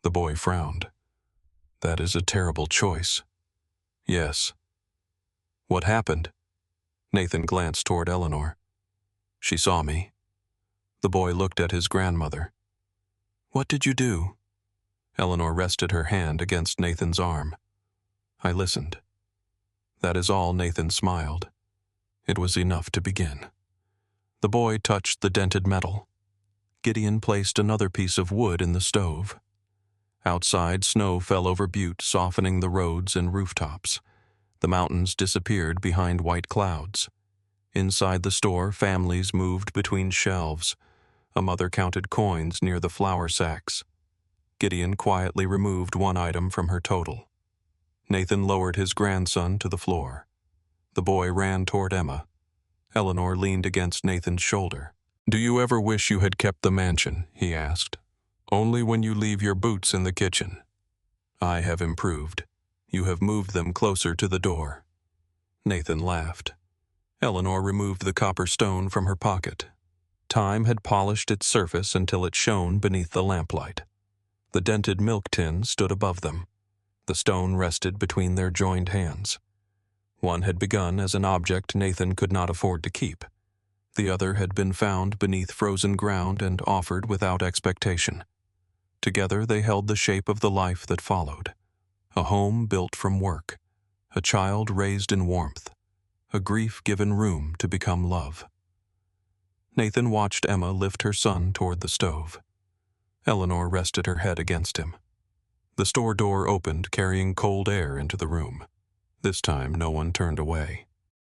The boy frowned. "That is a terrible choice." "Yes." "What happened?" Nathan glanced toward Eleanor. "She saw me." The boy looked at his grandmother. "What did you do?" Eleanor rested her hand against Nathan's arm. "I listened." That is all. Nathan smiled. It was enough to begin. The boy touched the dented metal. Gideon placed another piece of wood in the stove. Outside, snow fell over Butte, softening the roads and rooftops. The mountains disappeared behind white clouds. Inside the store, families moved between shelves. A mother counted coins near the flour sacks. Gideon quietly removed one item from her total. Nathan lowered his grandson to the floor. The boy ran toward Emma. Eleanor leaned against Nathan's shoulder. "Do you ever wish you had kept the mansion?" he asked. "Only when you leave your boots in the kitchen." "I have improved. You have moved them closer to the door." Nathan laughed. Eleanor removed the copper stone from her pocket. Time had polished its surface until it shone beneath the lamplight. The dented milk tin stood above them. The stone rested between their joined hands. One had begun as an object Nathan could not afford to keep. The other had been found beneath frozen ground and offered without expectation. Together they held the shape of the life that followed. A home built from work. A child raised in warmth. A grief given room to become love. Nathan watched Emma lift her son toward the stove. Eleanor rested her head against him. The store door opened, carrying cold air into the room. This time no one turned away.